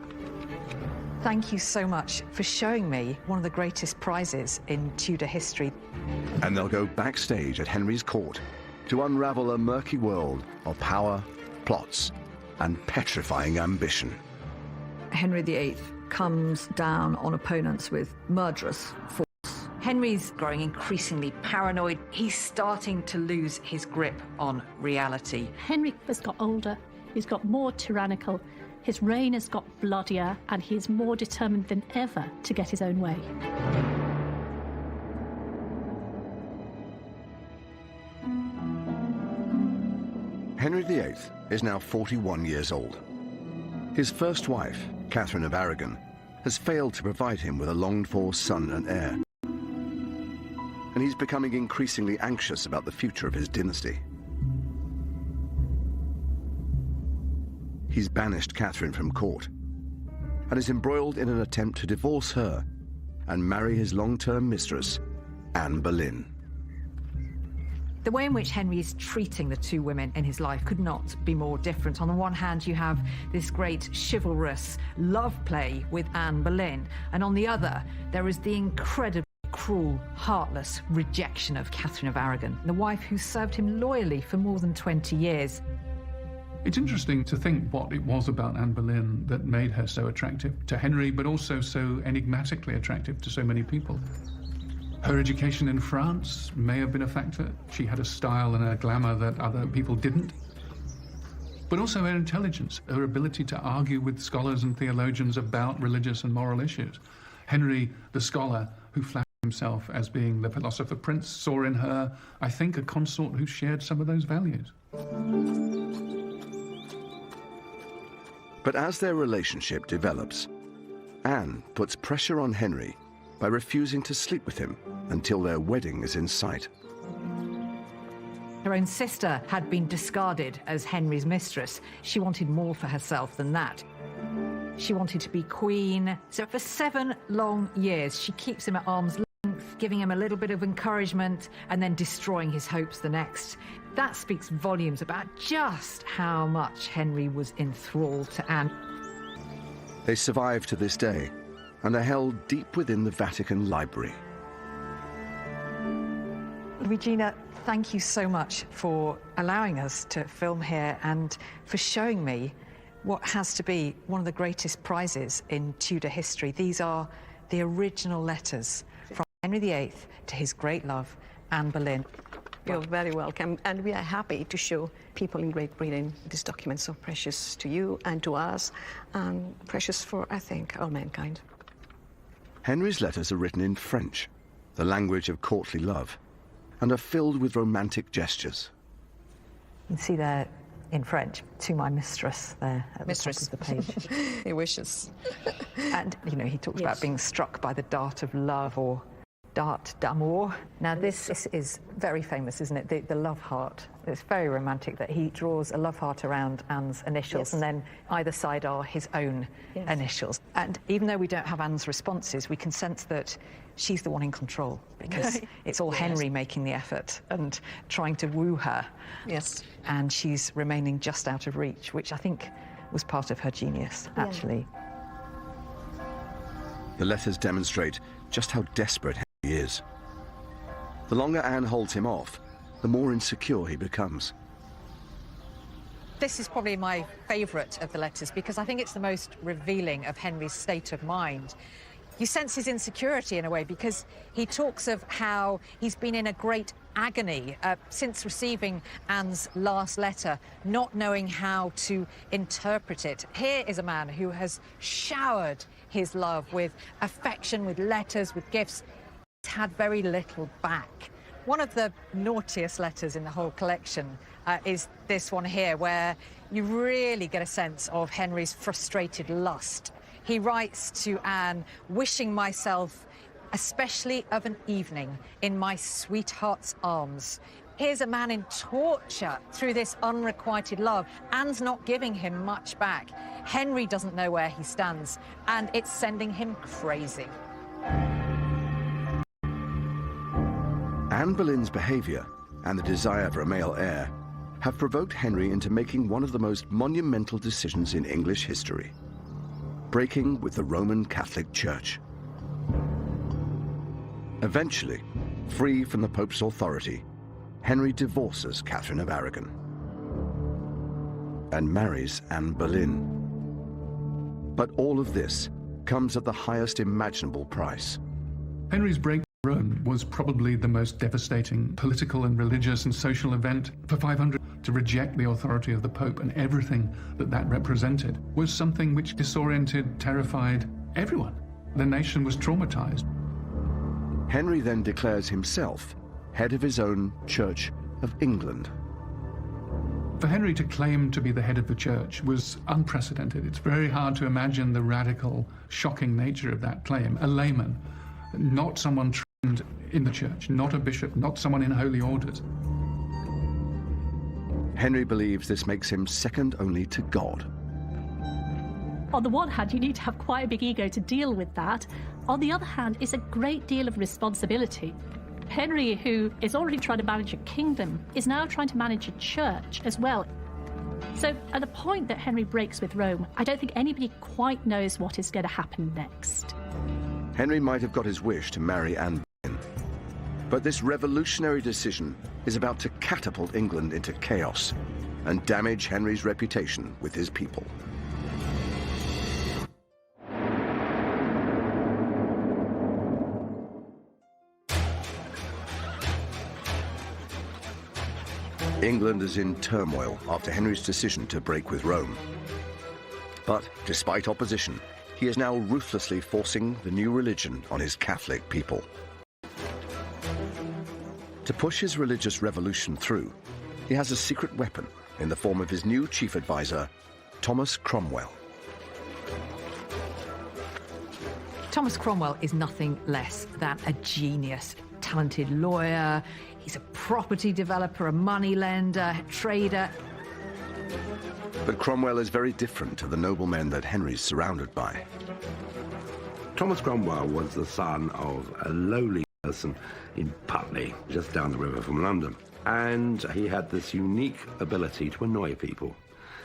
Thank you so much for showing me one of the greatest prizes in Tudor history. And they'll go backstage at Henry's court to unravel a murky world of power, plots, and petrifying ambition. Henry VIII comes down on opponents with murderous force. Henry's growing increasingly paranoid. He's starting to lose his grip on reality. Henry has got older. He's got more tyrannical. His reign has got bloodier, and he is more determined than ever to get his own way. Henry VIII is now 41 years old. His first wife, Catherine of Aragon, has failed to provide him with a longed-for son and heir. And he's becoming increasingly anxious about the future of his dynasty. He's banished Catherine from court and is embroiled in an attempt to divorce her and marry his long-term mistress, Anne Boleyn. The way in which Henry is treating the 2 women in his life could not be more different. On the one hand, you have this great chivalrous love play with Anne Boleyn, and on the other, there is the incredibly cruel, heartless rejection of Catherine of Aragon, the wife who served him loyally for more than 20 years. It's interesting to think what it was about Anne Boleyn that made her so attractive to Henry, but also so enigmatically attractive to so many people. Her education in France may have been a factor. She had a style and a glamour that other people didn't. But also her intelligence, her ability to argue with scholars and theologians about religious and moral issues. Henry, the scholar who flattered himself as being the philosopher prince, saw in her, I think, a consort who shared some of those values. But as their relationship develops, Anne puts pressure on Henry by refusing to sleep with him until their wedding is in sight. Her own sister had been discarded as Henry's mistress. She wanted more for herself than that. She wanted to be queen. So for 7 long years, she keeps him at arm's length, giving him a little bit of encouragement and then destroying his hopes the next. That speaks volumes about just how much Henry was enthralled to Anne. They survive to this day and are held deep within the Vatican Library. Regina, thank you so much for allowing us to film here and for showing me what has to be one of the greatest prizes in Tudor history. These are the original letters from Henry VIII to his great love, Anne Boleyn. You're very welcome, and we are happy to show people in Great Britain these documents so precious to you and to us, and precious for, I think, all mankind. Henry's letters are written in French, the language of courtly love, and are filled with romantic gestures. You can see there in French, to my mistress, there at Mistress. the top of the page. He wishes. And, you know, he talks about being struck by the dart of love, or dart d'amour. Now, this is very famous, isn't it? The love heart. It's very romantic that he draws a love heart around Anne's initials, and then either side are his own initials. And even though we don't have Anne's responses, we can sense that she's the one in control, because it's all Henry making the effort and trying to woo her. Yes. And she's remaining just out of reach, which I think was part of her genius, actually. The letters demonstrate just how desperate Henry is. The longer Anne holds him off, the more insecure he becomes. This is probably my favourite of the letters, because I think it's the most revealing of Henry's state of mind. You sense his insecurity in a way, because he talks of how he's been in a great agony since receiving Anne's last letter, not knowing how to interpret it. Here is a man who has showered his love with affection, with letters, with gifts. He's had very little back. One of the naughtiest letters in the whole collection is this one here, where you really get a sense of Henry's frustrated lust. He writes to Anne, wishing myself, especially of an evening, in my sweetheart's arms. Here's a man in torture through this unrequited love. Anne's not giving him much back. Henry doesn't know where he stands, and it's sending him crazy. Anne Boleyn's behaviour and the desire for a male heir have provoked Henry into making one of the most monumental decisions in English history: breaking with the Roman Catholic Church. Eventually, free from the Pope's authority, Henry divorces Catherine of Aragon and marries Anne Boleyn. But all of this comes at the highest imaginable price. Henry's break with Rome was probably the most devastating political and religious and social event for 500. To reject the authority of the Pope and everything that represented was something which disoriented, terrified everyone. The nation was traumatized. Henry then declares himself head of his own Church of England. For Henry to claim to be the head of the church was unprecedented. It's very hard to imagine the radical, shocking nature of that claim. A layman, not someone trained in the church, not a bishop, not someone in holy orders. Henry believes this makes him second only to God. On the one hand, you need to have quite a big ego to deal with that. On the other hand, it's a great deal of responsibility. Henry, who is already trying to manage a kingdom, is now trying to manage a church as well. So at the point that Henry breaks with Rome, I don't think anybody quite knows what is going to happen next. Henry might have got his wish to marry Anne Boleyn, but this revolutionary decision is about to catapult England into chaos and damage Henry's reputation with his people. England is in turmoil after Henry's decision to break with Rome. But despite opposition, he is now ruthlessly forcing the new religion on his Catholic people. To push his religious revolution through, he has a secret weapon in the form of his new chief advisor, Thomas Cromwell. Thomas Cromwell is nothing less than a genius. Talented lawyer, he's a property developer, a moneylender, trader. But Cromwell is very different to the noblemen that Henry's surrounded by. Thomas Cromwell was the son of a lowly person in Putney, just down the river from London. And he had this unique ability to annoy people,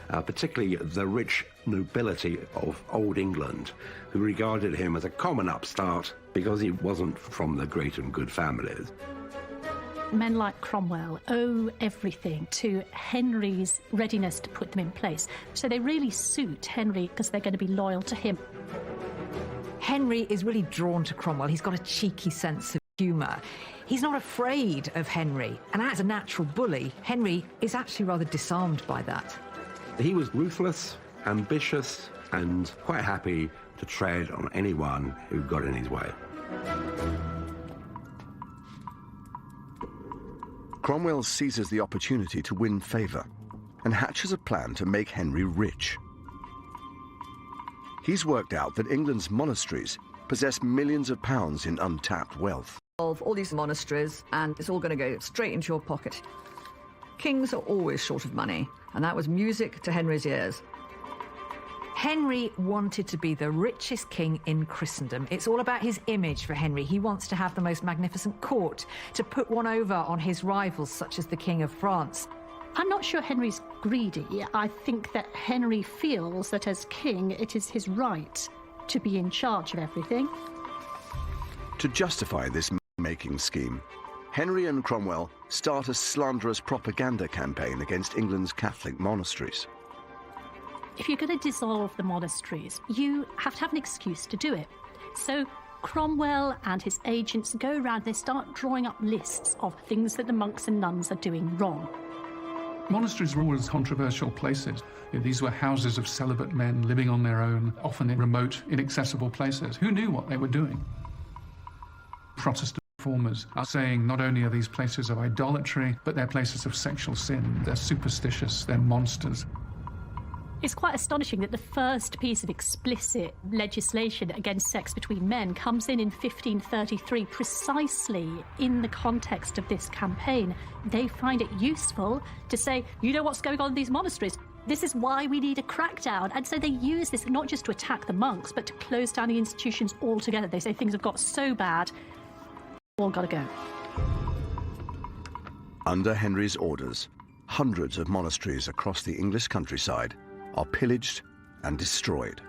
particularly the rich nobility of Old England, who regarded him as a common upstart because he wasn't from the great and good families. Men like Cromwell owe everything to Henry's readiness to put them in place. So they really suit Henry because they're going to be loyal to him. Henry is really drawn to Cromwell. He's got a cheeky sense of humour. He's not afraid of Henry. And as a natural bully, Henry is actually rather disarmed by that. He was ruthless, ambitious, and quite happy to tread on anyone who got in his way. Cromwell seizes the opportunity to win favour and hatches a plan to make Henry rich. He's worked out that England's monasteries possess millions of pounds in untapped wealth. Of all these monasteries, and it's all going to go straight into your pocket. Kings are always short of money, and that was music to Henry's ears. Henry wanted to be the richest king in Christendom. It's all about his image for Henry. He wants to have the most magnificent court, to put one over on his rivals, such as the King of France. I'm not sure Henry's greedy. I think that Henry feels that as king, it is his right to be in charge of everything. To justify this making scheme, Henry and Cromwell start a slanderous propaganda campaign against England's Catholic monasteries. If you're going to dissolve the monasteries, you have to have an excuse to do it. So Cromwell and his agents go around and they start drawing up lists of things that the monks and nuns are doing wrong. Monasteries were always controversial places. These were houses of celibate men living on their own, often in remote, inaccessible places. Who knew what they were doing? Protestant reformers are saying not only are these places of idolatry, but they're places of sexual sin. They're superstitious, they're monsters. It's quite astonishing that the first piece of explicit legislation against sex between men comes in 1533, precisely in the context of this campaign. They find it useful to say, you know what's going on in these monasteries? This is why we need a crackdown. And so they use this not just to attack the monks, but to close down the institutions altogether. They say things have got so bad, all got to go. Under Henry's orders, hundreds of monasteries across the English countryside are pillaged and destroyed.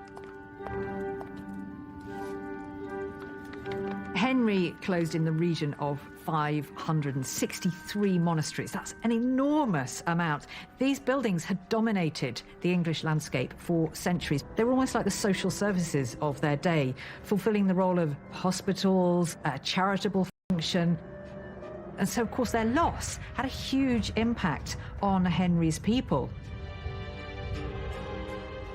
Henry closed in the region of 563 monasteries. That's an enormous amount. These buildings had dominated the English landscape for centuries. They were almost like the social services of their day, fulfilling the role of hospitals, a charitable function. And so, of course, their loss had a huge impact on Henry's people.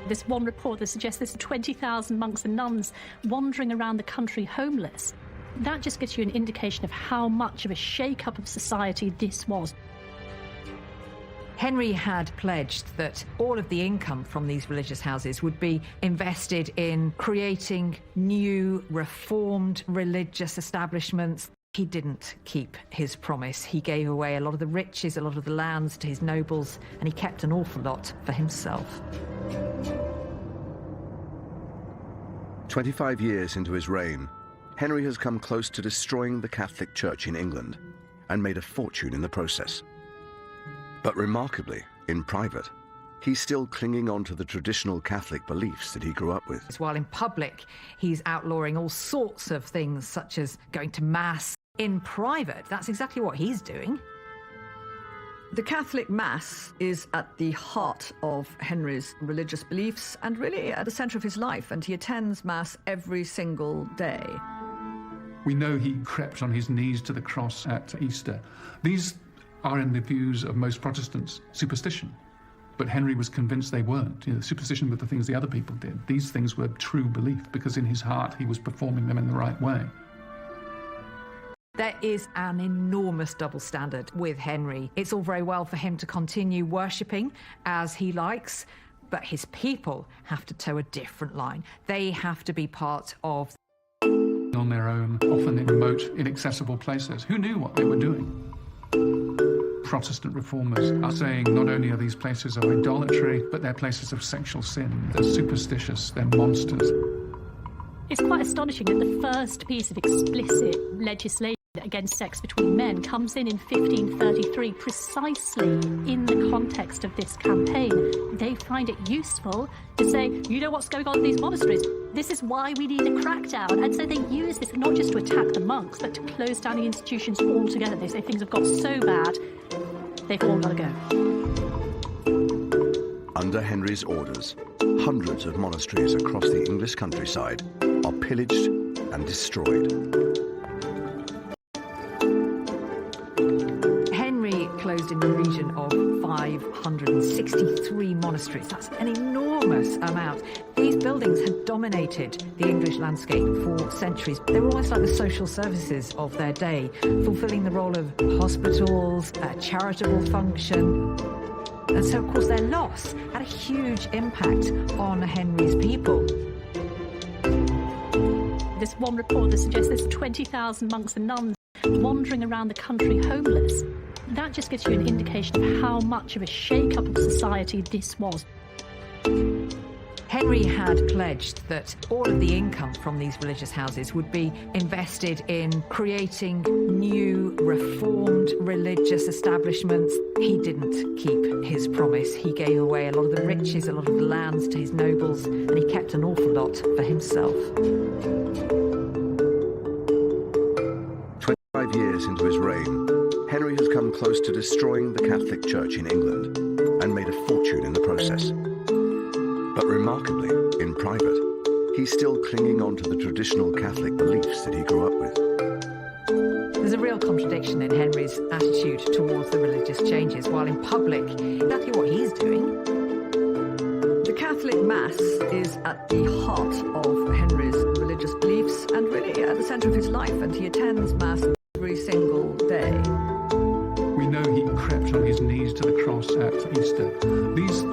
There's one report that suggests there's 20,000 monks and nuns wandering around the country homeless. That just gives you an indication of how much of a shake-up of society this was. Henry had pledged that all of the income from these religious houses would be invested in creating new, reformed religious establishments. He didn't keep his promise. He gave away a lot of the riches, a lot of the lands to his nobles, and he kept an awful lot for himself. 25 years into his reign, Henry has come close to destroying the Catholic Church in England and made a fortune in the process. But remarkably, in private, he's still clinging on to the traditional Catholic beliefs that he grew up with. While in public, he's outlawing all sorts of things, such as going to Mass. In private, that's exactly what he's doing. The Catholic Mass is at the heart of Henry's religious beliefs and really at the centre of his life, and he attends Mass every single day. We know he crept on his knees to the cross at Easter. These are, in the views of most Protestants, superstition. But Henry was convinced they weren't. You know, superstition with the things the other people did. These things were true belief because in his heart he was performing them in the right way. There is an enormous double standard with Henry. It's all very well for him to continue worshipping as he likes, but his people have to toe a different line. They have to be part of on their own, often in remote, inaccessible places. Who knew what they were doing? Protestant reformers are saying not only are these places of idolatry, but they're places of sexual sin. They're superstitious, they're monsters. It's quite astonishing that the first piece of explicit legislation against sex between men comes in 1533, precisely in the context of this campaign. They find it useful to say, you know what's going on in these monasteries? This is why we need a crackdown. And so they use this not just to attack the monks, but to close down the institutions altogether. They say things have got so bad, they've all got to go. Under Henry's orders, hundreds of monasteries across the English countryside are pillaged and destroyed. Henry closed in the region of 563 monasteries. That's an enormous amount. These buildings had dominated the English landscape for centuries. They were almost like the social services of their day, fulfilling the role of hospitals, a charitable function. And so, of course, their loss had a huge impact on Henry's people. There's one report that suggests there's 20,000 monks and nuns wandering around the country homeless. That just gives you an indication of how much of a shake-up of society this was. Henry had pledged that all of the income from these religious houses would be invested in creating new, reformed religious establishments. He didn't keep his promise. He gave away a lot of the riches, a lot of the lands to his nobles, and he kept an awful lot for himself. 25 years into his reign, Henry has come close to destroying the Catholic Church in England and made a fortune in the process. But remarkably, in private, he's still clinging on to the traditional Catholic beliefs that he grew up with. There's a real contradiction in Henry's attitude towards the religious changes, while in public, exactly what he's doing. The Catholic Mass is at the heart of Henry's religious beliefs and really at the centre of his life, and he attends Mass every single day. We know he crept on his knees to the cross at Easter. These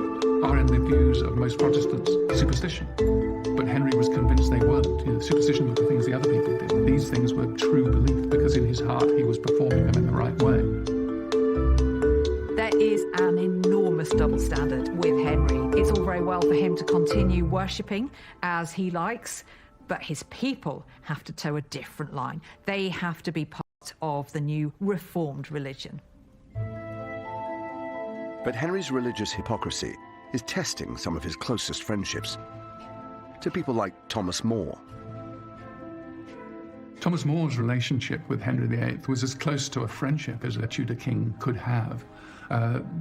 are, in the views of most Protestants, superstition. But Henry was convinced they weren't. Superstition were the things the other people did. These things were true belief, because in his heart he was performing them in the right way. There is an enormous double standard with Henry. It's all very well for him to continue worshipping as he likes, but his people have to toe a different line. They have to be part of the new reformed religion. But Henry's religious hypocrisy is testing some of his closest friendships. To people like Thomas More. Thomas More's relationship with Henry VIII was as close to a friendship as a Tudor king could have.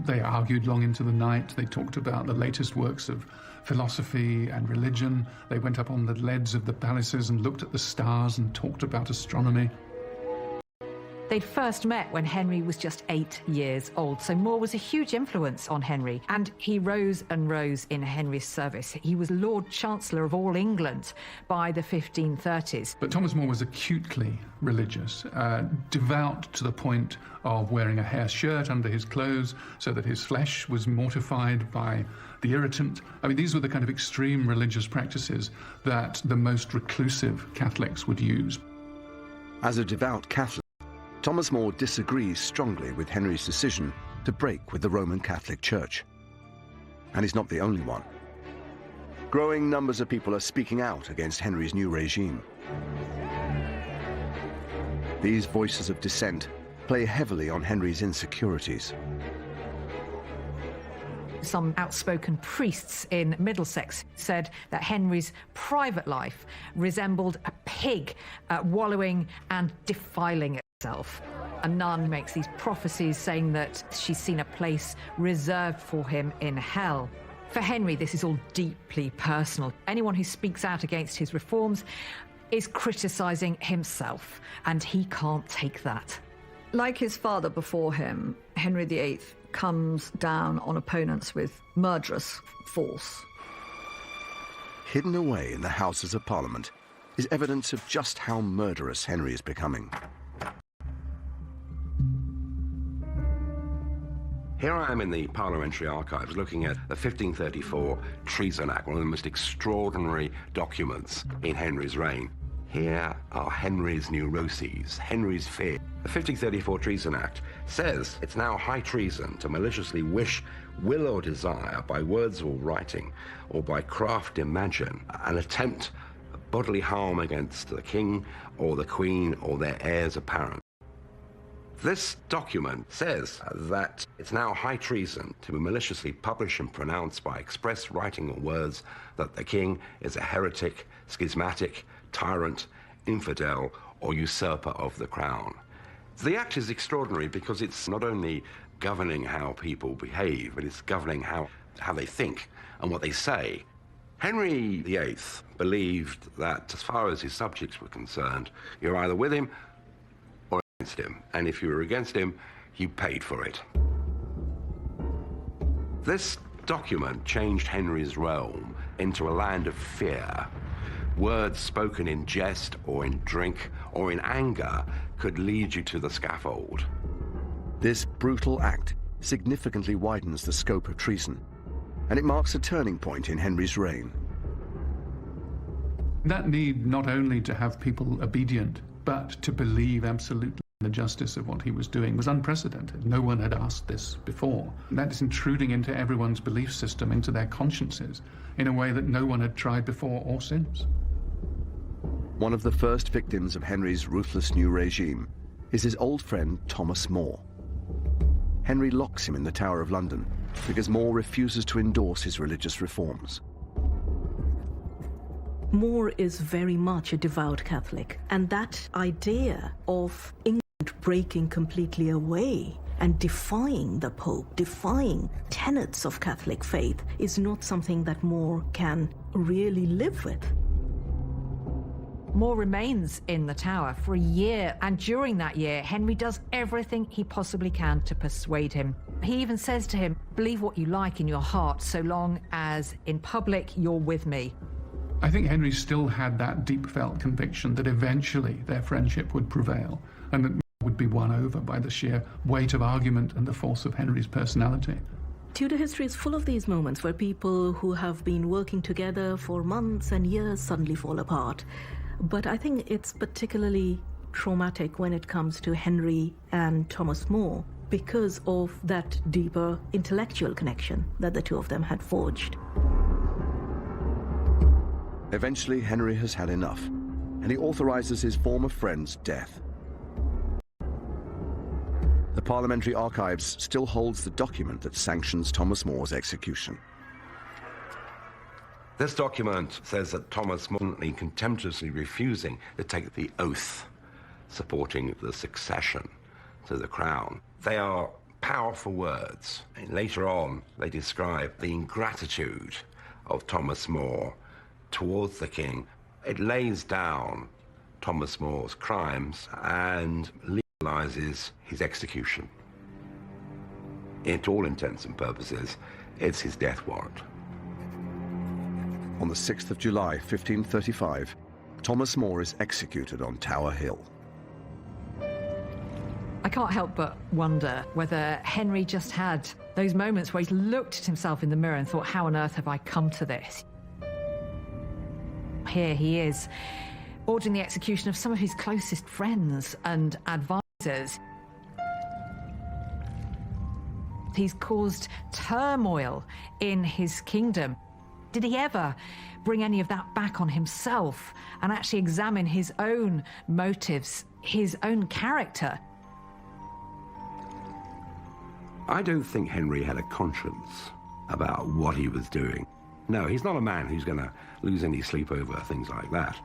They argued long into the night. They talked about the latest works of philosophy and religion. They went up on the leads of the palaces and looked at the stars and talked about astronomy. They'd first met when Henry was just 8 years old, so More was a huge influence on Henry, and he rose and rose in Henry's service. He was Lord Chancellor of all England by the 1530s. But Thomas More was acutely religious, devout to the point of wearing a hair shirt under his clothes so that his flesh was mortified by the irritant. I mean, these were the kind of extreme religious practices that the most reclusive Catholics would use. As a devout Catholic, Thomas More disagrees strongly with Henry's decision to break with the Roman Catholic Church. And he's not the only one. Growing numbers of people are speaking out against Henry's new regime. These voices of dissent play heavily on Henry's insecurities. Some outspoken priests in Middlesex said that Henry's private life resembled a pig wallowing and defiling itself. A nun makes these prophecies saying that she's seen a place reserved for him in hell. For Henry, this is all deeply personal. Anyone who speaks out against his reforms is criticising himself, and he can't take that. Like his father before him, Henry VIII comes down on opponents with murderous force. Hidden away in the Houses of Parliament is evidence of just how murderous Henry is becoming. Here I am in the Parliamentary Archives looking at the 1534 Treason Act, one of the most extraordinary documents in Henry's reign. Here are Henry's neuroses, Henry's fear. The 1534 Treason Act says it's now high treason to maliciously wish, will or desire, by words or writing, or by craft imagine, an attempt at bodily harm against the king or the queen or their heirs apparent. This document says that it's now high treason to maliciously publish and pronounce by express writing or words that the king is a heretic, schismatic, tyrant, infidel, or usurper of the crown. The act is extraordinary because it's not only governing how people behave, but it's governing how they think and what they say. Henry VIII believed that as far as his subjects were concerned, you're either with him or against him, and if you were against him, you paid for it. This document changed Henry's realm into a land of fear. Words spoken in jest or in drink or in anger could lead you to the scaffold. This brutal act significantly widens the scope of treason, and it marks a turning point in Henry's reign. That need not only to have people obedient, but to believe absolutely in the justice of what he was doing was unprecedented. No one had asked this before. That is intruding into everyone's belief system, into their consciences, in a way that no one had tried before or since. One of the first victims of Henry's ruthless new regime is his old friend Thomas More. Henry locks him in the Tower of London because More refuses to endorse his religious reforms. More is very much a devout Catholic, and that idea of England breaking completely away and defying the Pope, defying tenets of Catholic faith, is not something that More can really live with. More remains in the Tower for a year, and during that year, Henry does everything he possibly can to persuade him. He even says to him, believe what you like in your heart, so long as in public you're with me. I think Henry still had that deep-felt conviction that eventually their friendship would prevail, and that would be won over by the sheer weight of argument and the force of Henry's personality. Tudor history is full of these moments where people who have been working together for months and years suddenly fall apart. But I think it's particularly traumatic when it comes to Henry and Thomas More because of that deeper intellectual connection that the two of them had forged. Eventually, Henry has had enough, and he authorizes his former friend's death. The Parliamentary Archives still holds the document that sanctions Thomas More's execution. This document says that Thomas More, contemptuously refusing to take the oath supporting the succession to the crown. They are powerful words. And later on, they describe the ingratitude of Thomas More towards the king. It lays down Thomas More's crimes and legalizes his execution. To all intents and purposes, it's his death warrant. On the 6th of July, 1535, Thomas More is executed on Tower Hill. I can't help but wonder whether Henry just had those moments where he looked at himself in the mirror and thought, how on earth have I come to this? Here he is, ordering the execution of some of his closest friends and advisors. He's caused turmoil in his kingdom. Did he ever bring any of that back on himself and actually examine his own motives, his own character? I don't think Henry had a conscience about what he was doing. No, he's not a man who's going to lose any sleep over things like that.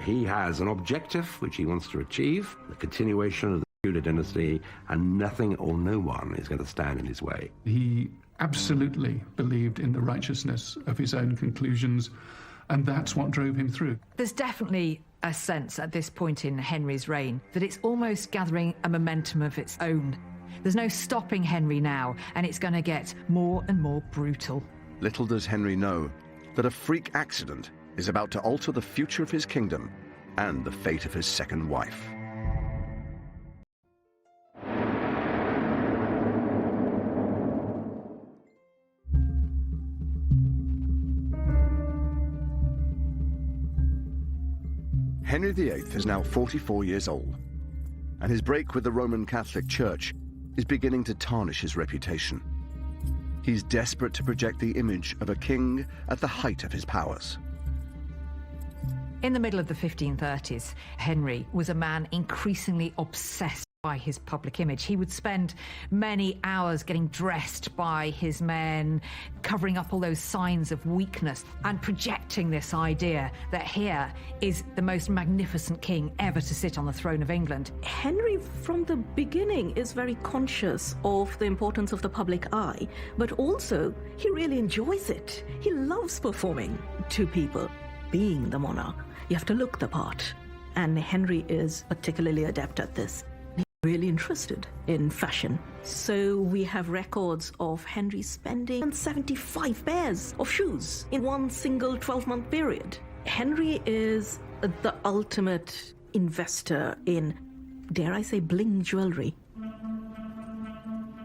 He has an objective which he wants to achieve, the continuation of the Tudor dynasty, and nothing or no one is going to stand in his way. He absolutely believed in the righteousness of his own conclusions, and that's what drove him through. There's definitely a sense at this point in Henry's reign that it's almost gathering a momentum of its own. There's no stopping Henry now, and it's going to get more and more brutal. Little does Henry know that a freak accident is about to alter the future of his kingdom and the fate of his second wife. Henry VIII is now 44 years old, and his break with the Roman Catholic Church is beginning to tarnish his reputation. He's desperate to project the image of a king at the height of his powers. In the middle of the 1530s, Henry was a man increasingly obsessed by his public image. He would spend many hours getting dressed by his men, covering up all those signs of weakness and projecting this idea that here is the most magnificent king ever to sit on the throne of England. Henry, from the beginning, is very conscious of the importance of the public eye, but also he really enjoys it. He loves performing to people. Being the monarch, you have to look the part, and Henry is particularly adept at this. Really interested in fashion. So we have records of Henry spending 75 pairs of shoes in one single 12-month period. Henry is the ultimate investor in, dare I say, bling jewelry.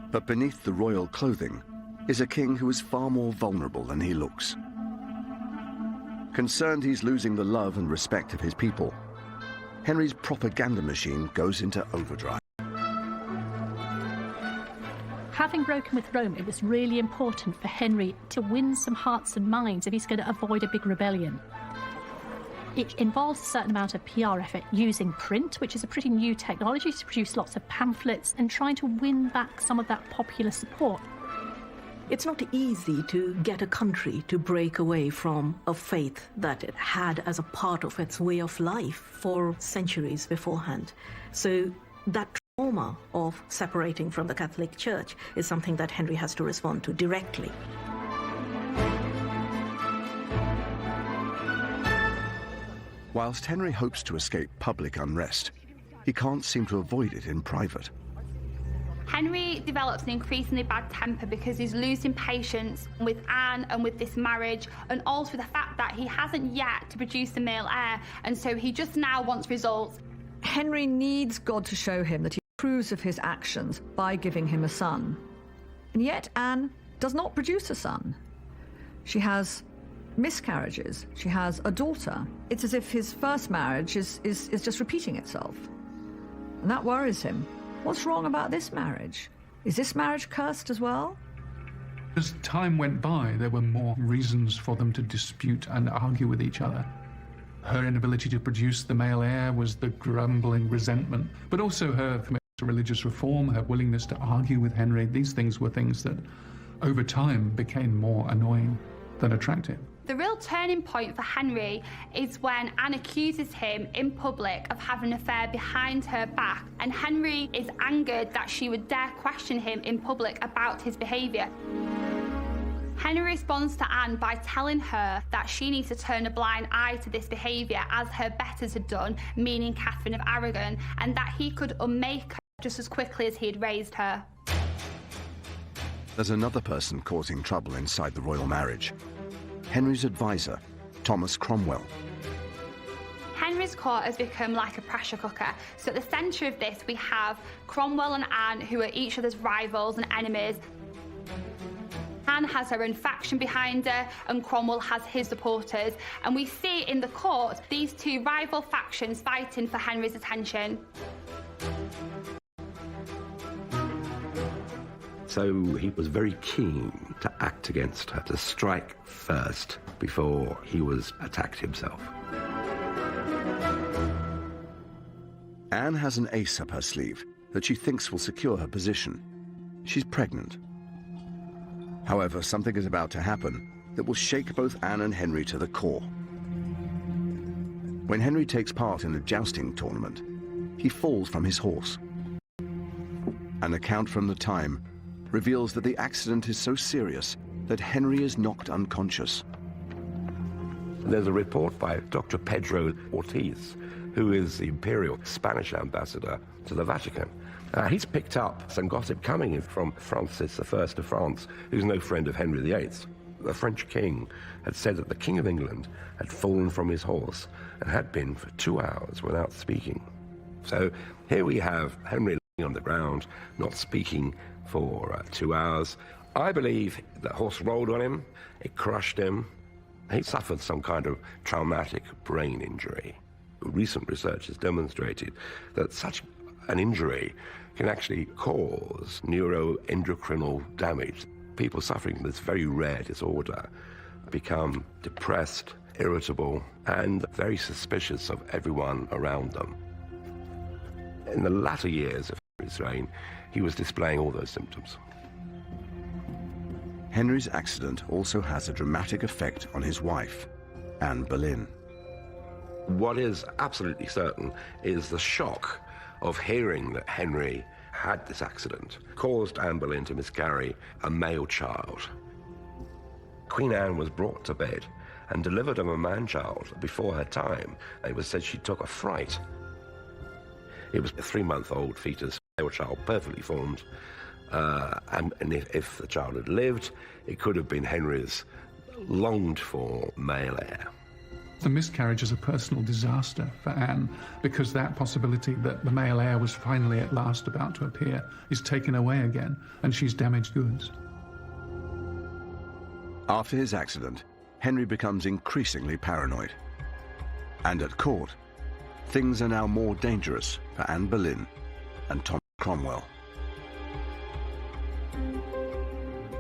But beneath the royal clothing is a king who is far more vulnerable than he looks. Concerned he's losing the love and respect of his people, Henry's propaganda machine goes into overdrive. Having broken with Rome, it was really important for Henry to win some hearts and minds if he's going to avoid a big rebellion. It involves a certain amount of PR effort using print, which is a pretty new technology, to produce lots of pamphlets and trying to win back some of that popular support. It's not easy to get a country to break away from a faith that it had as a part of its way of life for centuries beforehand. So that trauma of separating from the Catholic Church is something that Henry has to respond to directly. Whilst Henry hopes to escape public unrest, he can't seem to avoid it in private. Henry develops an increasingly bad temper because he's losing patience with Anne and with this marriage, and also the fact that he hasn't yet to produce the male heir, and so he just now wants results. Henry needs God to show him that he approves of his actions by giving him a son. And yet Anne does not produce a son. She has miscarriages. She has a daughter. It's as if his first marriage is just repeating itself. And that worries him. What's wrong about this marriage? Is this marriage cursed as well? As time went by, there were more reasons for them to dispute and argue with each other. Her inability to produce the male heir was the grumbling resentment, but also her commitment to religious reform, her willingness to argue with Henry. These things were things that, over time, became more annoying than attractive. The real turning point for Henry is when Anne accuses him in public of having an affair behind her back, and Henry is angered that she would dare question him in public about his behaviour. Henry responds to Anne by telling her that she needs to turn a blind eye to this behaviour as her betters had done, meaning Catherine of Aragon, and that he could unmake her just as quickly as he had raised her. There's another person causing trouble inside the royal marriage. Henry's advisor, Thomas Cromwell. Henry's court has become like a pressure cooker. So at the centre of this, we have Cromwell and Anne, who are each other's rivals and enemies. Anne has her own faction behind her, and Cromwell has his supporters. And we see in the court these two rival factions fighting for Henry's attention. So he was very keen to act against her, to strike first before he was attacked himself. Anne has an ace up her sleeve that she thinks will secure her position. She's pregnant. However, something is about to happen that will shake both Anne and Henry to the core. When Henry takes part in a jousting tournament, he falls from his horse. An account from the time reveals that the accident is so serious that Henry is knocked unconscious. There's a report by Dr. Pedro Ortiz, who is the imperial Spanish ambassador to the Vatican. He's picked up some gossip coming in from Francis I of France, who's no friend of Henry VIII. The French king had said that the King of England had fallen from his horse and had been for 2 hours without speaking. So here we have Henry laying on the ground, not speaking for 2 hours. I believe the horse rolled on him, it crushed him. He suffered some kind of traumatic brain injury. recent research has demonstrated that such an injury can actually cause neuroendocrinal damage. People suffering from this very rare disorder become depressed, irritable, and very suspicious of everyone around them. In the latter years of Henry's reign, he was displaying all those symptoms. Henry's accident also has a dramatic effect on his wife, Anne Boleyn. What is absolutely certain is the shock of hearing that Henry had this accident caused Anne Boleyn to miscarry a male child. Queen Anne was brought to bed and delivered of a man-child before her time. It was said she took a fright. It was a 3-month-old fetus, male child, perfectly formed, and if the child had lived, it could have been Henry's longed-for male heir. The miscarriage is a personal disaster for Anne, because that possibility that the male heir was finally at last about to appear is taken away again, and she's damaged goods. After his accident, Henry becomes increasingly paranoid. And at court, things are now more dangerous for Anne Boleyn and Thomas Cromwell.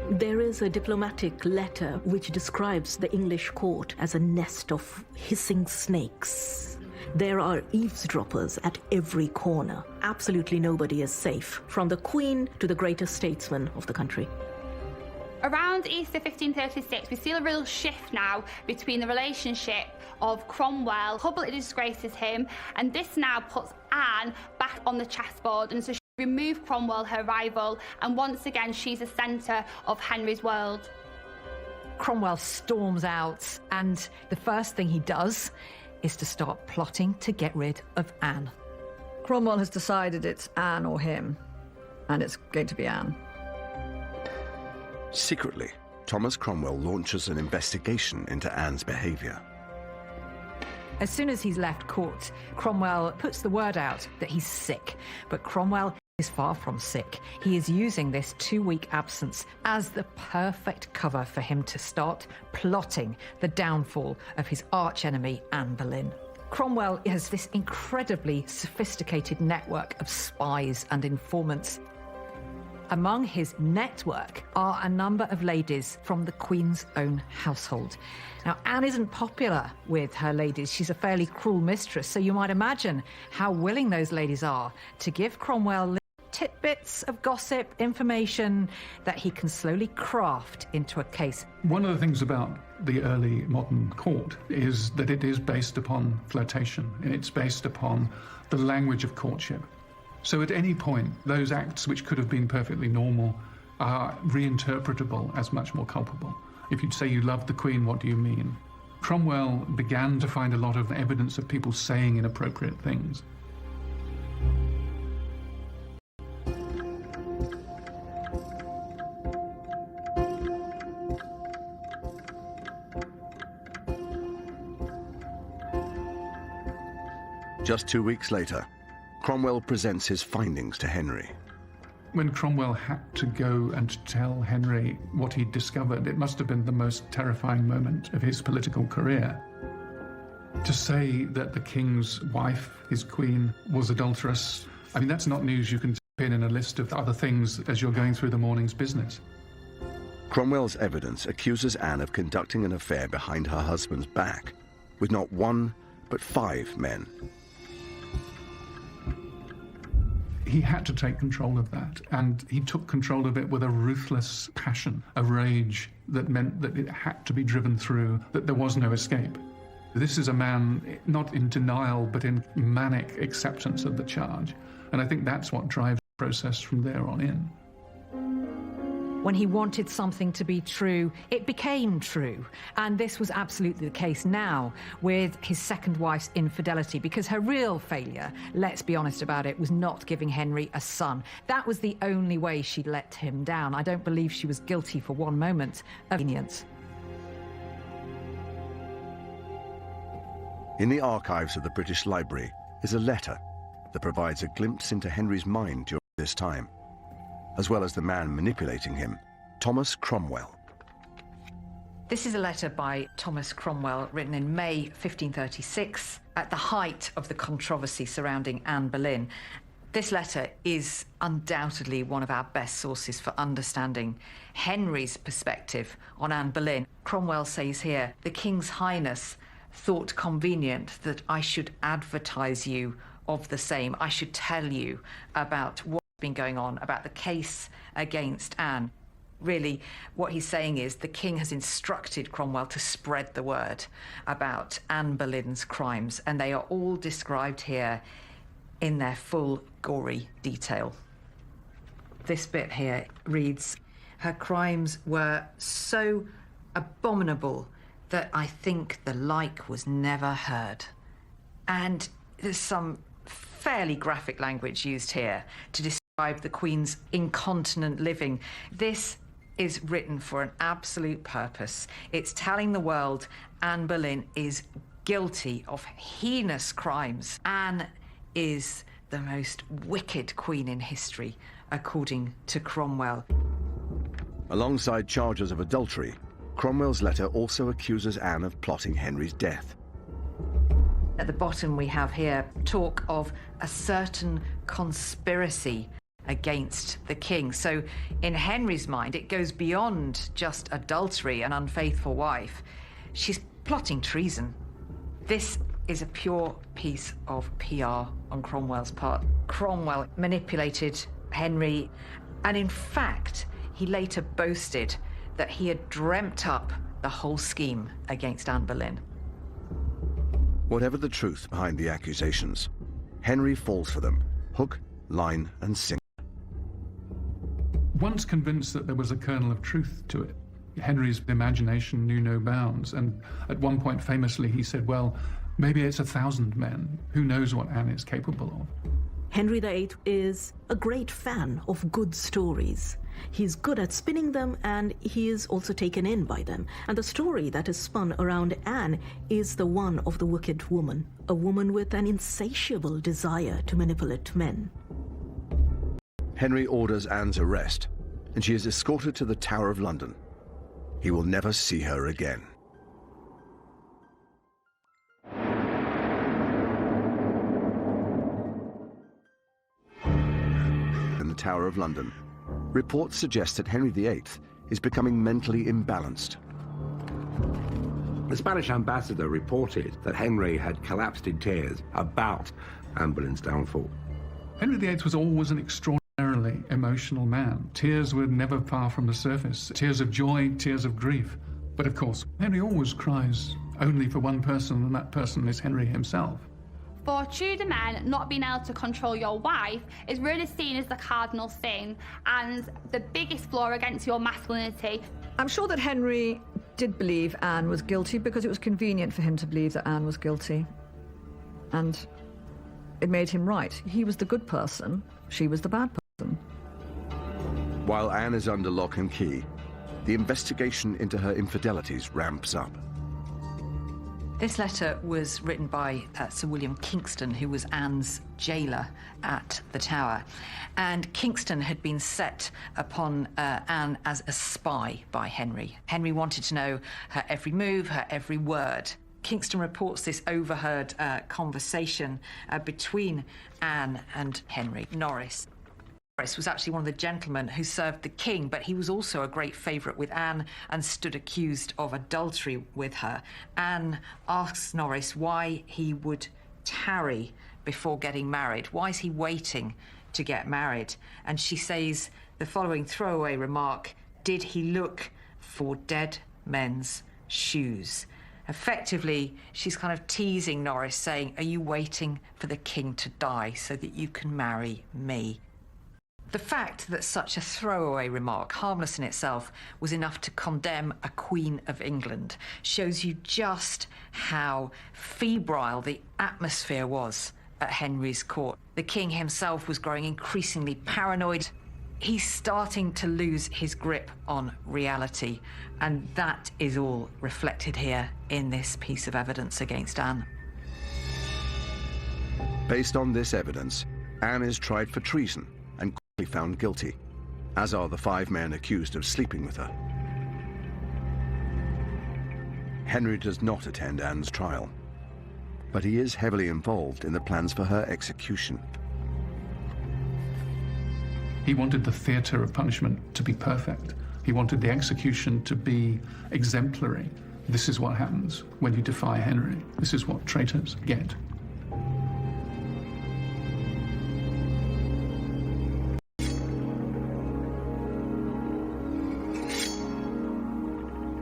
There is a diplomatic letter which describes the English court as a nest of hissing snakes. There are eavesdroppers at every corner. Absolutely nobody is safe, from the Queen to the greatest statesman of the country. Around Easter 1536, we see a real shift now between the relationship of Cromwell, publicly disgraces him, and this now puts Anne back on the chessboard, and so she removed Cromwell, her rival, and once again she's the centre of Henry's world. Cromwell storms out, and the first thing he does is to start plotting to get rid of Anne. Cromwell has decided it's Anne or him, and it's going to be Anne. Secretly, Thomas Cromwell launches an investigation into Anne's behaviour. As soon as he's left court, Cromwell puts the word out that he's sick, but Cromwell is far from sick. He is using this 2-week absence as the perfect cover for him to start plotting the downfall of his archenemy, Anne Boleyn. Cromwell has this incredibly sophisticated network of spies and informants. Among his network are a number of ladies from the Queen's own household. Now, Anne isn't popular with her ladies. She's a fairly cruel mistress, so you might imagine how willing those ladies are to give Cromwell tidbits of gossip, information that he can slowly craft into a case. One of the things about the early modern court is that it is based upon flirtation, and it's based upon the language of courtship. So at any point, those acts which could have been perfectly normal are reinterpretable as much more culpable. If you say you love the Queen, what do you mean? Cromwell began to find a lot of evidence of people saying inappropriate things. Just 2 weeks later, Cromwell presents his findings to Henry. When Cromwell had to go and tell Henry what he'd discovered, it must have been the most terrifying moment of his political career. To say that the king's wife, his queen, was adulterous, I mean, that's not news you can pin in a list of other things as you're going through the morning's business. Cromwell's evidence accuses Anne of conducting an affair behind her husband's back, with not 1, but 5 men. He had to take control of that, and he took control of it with a ruthless passion, a rage that meant that it had to be driven through, that there was no escape. This is a man not in denial, but in manic acceptance of the charge, and I think that's what drives the process from there on in. When he wanted something to be true, it became true. And this was absolutely the case now with his second wife's infidelity, because her real failure, let's be honest about it, was not giving Henry a son. That was the only way she let him down. I don't believe she was guilty for one moment of lenience. In the archives of the British Library is a letter that provides a glimpse into Henry's mind during this time, as well as the man manipulating him, Thomas Cromwell. This is a letter by Thomas Cromwell written in May 1536. at the height of the controversy surrounding Anne Boleyn, this letter is undoubtedly one of our best sources for understanding Henry's perspective on Anne Boleyn. Cromwell says here, "The King's Highness thought convenient that I should advertise you of the same. I should tell you about what's been going on, about the case against Anne." Really, what he's saying is the king has instructed Cromwell to spread the word about Anne Boleyn's crimes, and they are all described here in their full gory detail. This bit here reads, "Her crimes were so abominable that I think the like was never heard." And there's some fairly graphic language used here to describe the Queen's incontinent living. This is written for an absolute purpose. It's telling the world Anne Boleyn is guilty of heinous crimes. Anne is the most wicked queen in history, according to Cromwell. Alongside charges of adultery, Cromwell's letter also accuses Anne of plotting Henry's death. At the bottom we have here talk of a certain conspiracy against the king. So in Henry's mind, it goes beyond just adultery, an unfaithful wife. She's plotting treason. This is a pure piece of PR on Cromwell's part. Cromwell manipulated Henry, and in fact, he later boasted that he had dreamt up the whole scheme against Anne Boleyn. Whatever the truth behind the accusations, Henry falls for them, hook, line, and sinker. Once convinced that there was a kernel of truth to it, Henry's imagination knew no bounds, and at one point famously he said, well, maybe it's 1,000 men. Who knows what Anne is capable of? Henry VIII is a great fan of good stories. He's good at spinning them, and he is also taken in by them. And the story that is spun around Anne is the one of the wicked woman, a woman with an insatiable desire to manipulate men. Henry orders Anne's arrest, and she is escorted to the Tower of London. He will never see her again. In the Tower of London, reports suggest that Henry VIII is becoming mentally imbalanced. The Spanish ambassador reported that Henry had collapsed in tears about Anne Boleyn's downfall. Henry VIII was always an extraordinarily emotional man. Tears were never far from the surface. Tears of joy, tears of grief. But of course, Henry always cries only for one person, and that person is Henry himself. For Tudor men, not being able to control your wife is really seen as the cardinal sin and the biggest flaw against your masculinity. I'm sure that Henry did believe Anne was guilty because it was convenient for him to believe that Anne was guilty. And it made him right. He was the good person, she was the bad person. While Anne is under lock and key, the investigation into her infidelities ramps up. This letter was written by Sir William Kingston, who was Anne's jailer at the Tower. And Kingston had been set upon Anne as a spy by Henry. Henry wanted to know her every move, her every word. Kingston reports this overheard conversation between Anne and Henry. Norris was actually one of the gentlemen who served the king, but he was also a great favourite with Anne and stood accused of adultery with her. Anne asks Norris why he would tarry before getting married. Why is he waiting to get married? And she says the following throwaway remark, "Did he look for dead men's shoes?" Effectively, she's kind of teasing Norris, saying, are you waiting for the king to die so that you can marry me? The fact that such a throwaway remark, harmless in itself, was enough to condemn a Queen of England shows you just how febrile the atmosphere was at Henry's court. The king himself was growing increasingly paranoid. He's starting to lose his grip on reality, and that is all reflected here in this piece of evidence against Anne. Based on this evidence, Anne is tried for treason and quickly found guilty, as are the 5 men accused of sleeping with her. Henry does not attend Anne's trial. but he is heavily involved in the plans for her execution. He wanted the theatre of punishment to be perfect. He wanted the execution to be exemplary. This is what happens when you defy Henry. This is what traitors get.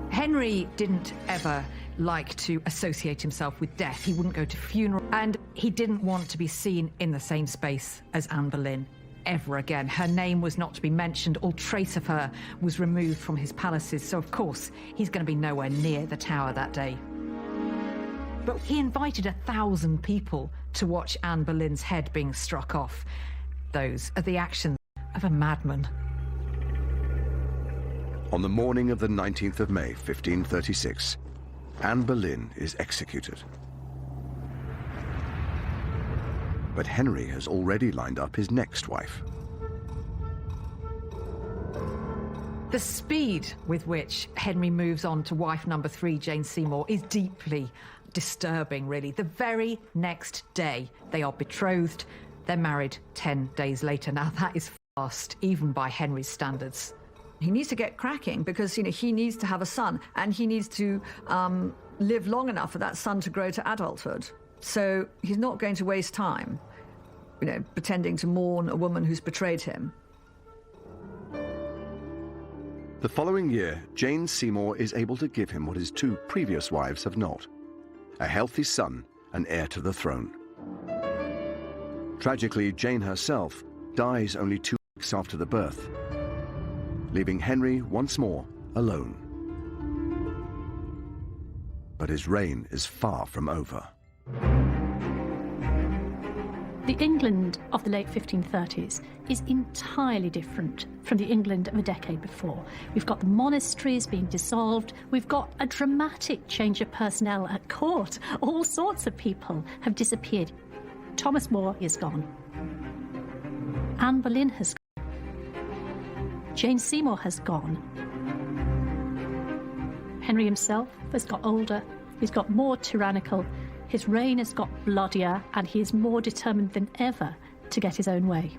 Henry didn't ever like to associate himself with death. He wouldn't go to funerals, and he didn't want to be seen in the same space as Anne Boleyn ever again. Her name was not to be mentioned. All trace of her was removed from his palaces, so of course he's going to be nowhere near the Tower that day. But he invited 1,000 people to watch Anne Boleyn's head being struck off. Those are the actions of a madman. On the morning of the 19th of May, 1536, Anne Boleyn is executed. But Henry has already lined up his next wife. The speed with which Henry moves on to wife number 3, Jane Seymour, is deeply disturbing, really. The very next day, they are betrothed. They're married 10 days later. Now, that is fast, even by Henry's standards. He needs to get cracking because, he needs to have a son, and he needs to live long enough for that son to grow to adulthood. So he's not going to waste time, pretending to mourn a woman who's betrayed him. The following year, Jane Seymour is able to give him what his 2 previous wives have not: a healthy son and heir to the throne. Tragically, Jane herself dies only 2 weeks after the birth, leaving Henry once more alone. But his reign is far from over. The England of the late 1530s is entirely different from the England of a decade before. We've got the monasteries being dissolved. We've got a dramatic change of personnel at court. All sorts of people have disappeared. Thomas More is gone. Anne Boleyn has gone. Jane Seymour has gone. Henry himself has got older. He's got more tyrannical. His reign has got bloodier, and he is more determined than ever to get his own way.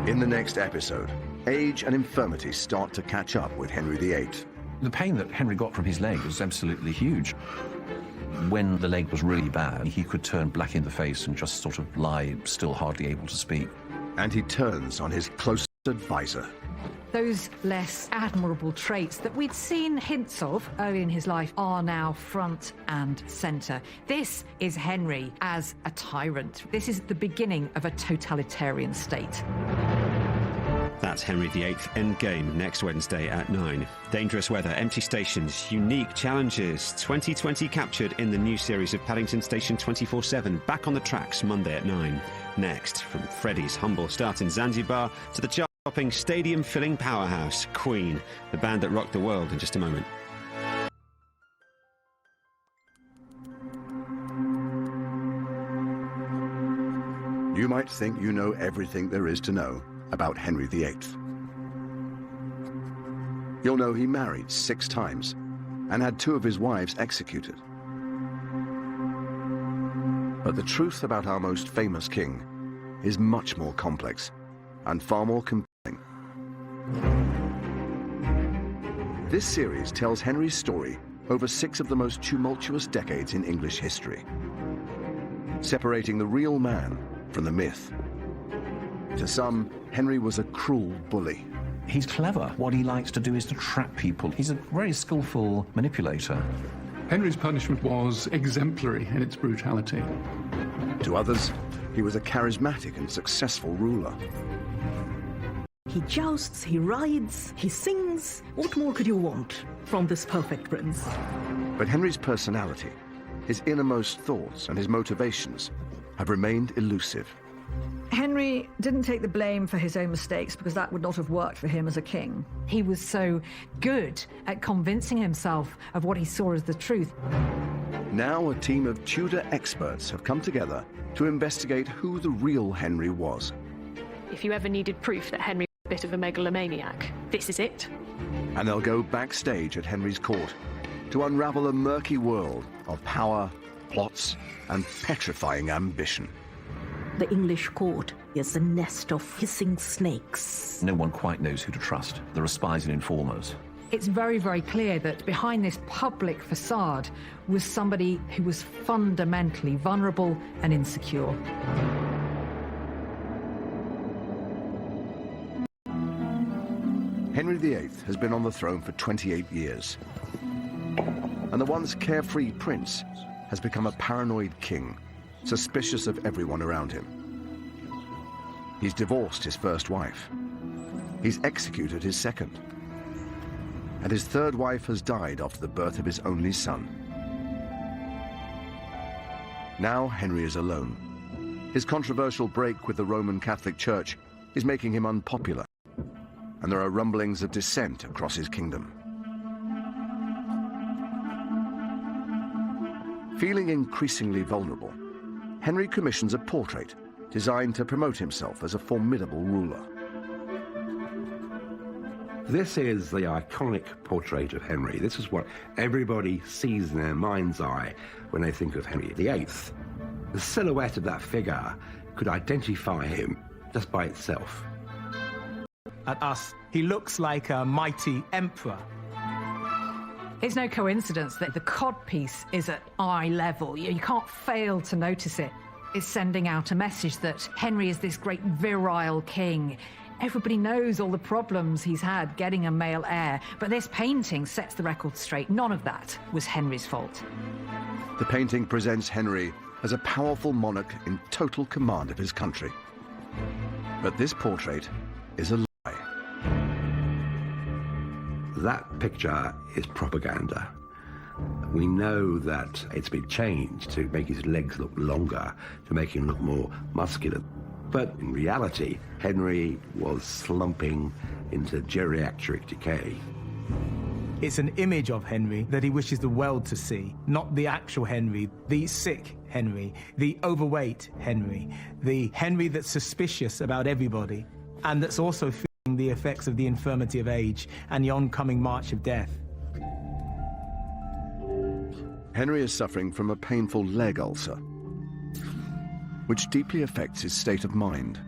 In the next episode, age and infirmity start to catch up with Henry VIII. The pain that Henry got from his leg was absolutely huge. When the leg was really bad, he could turn black in the face and just sort of lie still, hardly able to speak. And he turns on his closest advisor. Those less admirable traits that we'd seen hints of early in his life are now front and centre. This is Henry as a tyrant. This is the beginning of a totalitarian state. That's Henry VIII Endgame next Wednesday at 9. Dangerous weather, empty stations, unique challenges. 2020 captured in the new series of Paddington Station 24/7. Back on the tracks Monday at 9. Next, from Freddie's humble start in Zanzibar to the chart-topping, stadium-filling powerhouse, Queen, the band that rocked the world, in just a moment. You might think you know everything there is to know about Henry VIII. You'll know he married 6 times and had 2 of his wives executed. But the truth about our most famous king is much more complex and far more compelling. This series tells Henry's story over 6 of the most tumultuous decades in English history, separating the real man from the myth. To some, Henry was a cruel bully. He's clever. What he likes to do is to trap people. He's a very skillful manipulator. Henry's punishment was exemplary in its brutality. To others, he was a charismatic and successful ruler. He jousts, he rides, he sings. What more could you want from this perfect prince? But Henry's personality, his innermost thoughts and his motivations have remained elusive. Henry didn't take the blame for his own mistakes because that would not have worked for him as a king. He was so good at convincing himself of what he saw as the truth. Now a team of Tudor experts have come together to investigate who the real Henry was. If you ever needed proof that Henry was a bit of a megalomaniac, this is it. And they'll go backstage at Henry's court to unravel a murky world of power plots, and petrifying ambition. The English court is a nest of hissing snakes. No one quite knows who to trust. There are spies and informers. It's very, very clear that behind this public facade was somebody who was fundamentally vulnerable and insecure. Henry VIII has been on the throne for 28 years. And the once carefree prince has become a paranoid king, suspicious of everyone around him. He's divorced his first wife. He's executed his second. And his third wife has died after the birth of his only son. Now Henry is alone. His controversial break with the Roman Catholic Church is making him unpopular, and there are rumblings of dissent across his kingdom. Feeling increasingly vulnerable, Henry commissions a portrait designed to promote himself as a formidable ruler. This is the iconic portrait of Henry. This is what everybody sees in their mind's eye when they think of Henry VIII. The silhouette of that figure could identify him just by itself. At us, he looks like a mighty emperor. It's no coincidence that the codpiece is at eye level. You can't fail to notice it. It's sending out a message that Henry is this great virile king. Everybody knows all the problems he's had getting a male heir, but this painting sets the record straight. None of that was Henry's fault. The painting presents Henry as a powerful monarch in total command of his country. But this portrait is a lie. That picture is propaganda. We know that it's been changed to make his legs look longer, to make him look more muscular. But in reality, Henry was slumping into geriatric decay. It's an image of Henry that he wishes the world to see, not the actual Henry, the sick Henry, the overweight Henry, the Henry that's suspicious about everybody, and that's also feeling the effects of the infirmity of age and the oncoming march of death. Henry is suffering from a painful leg ulcer, which deeply affects his state of mind.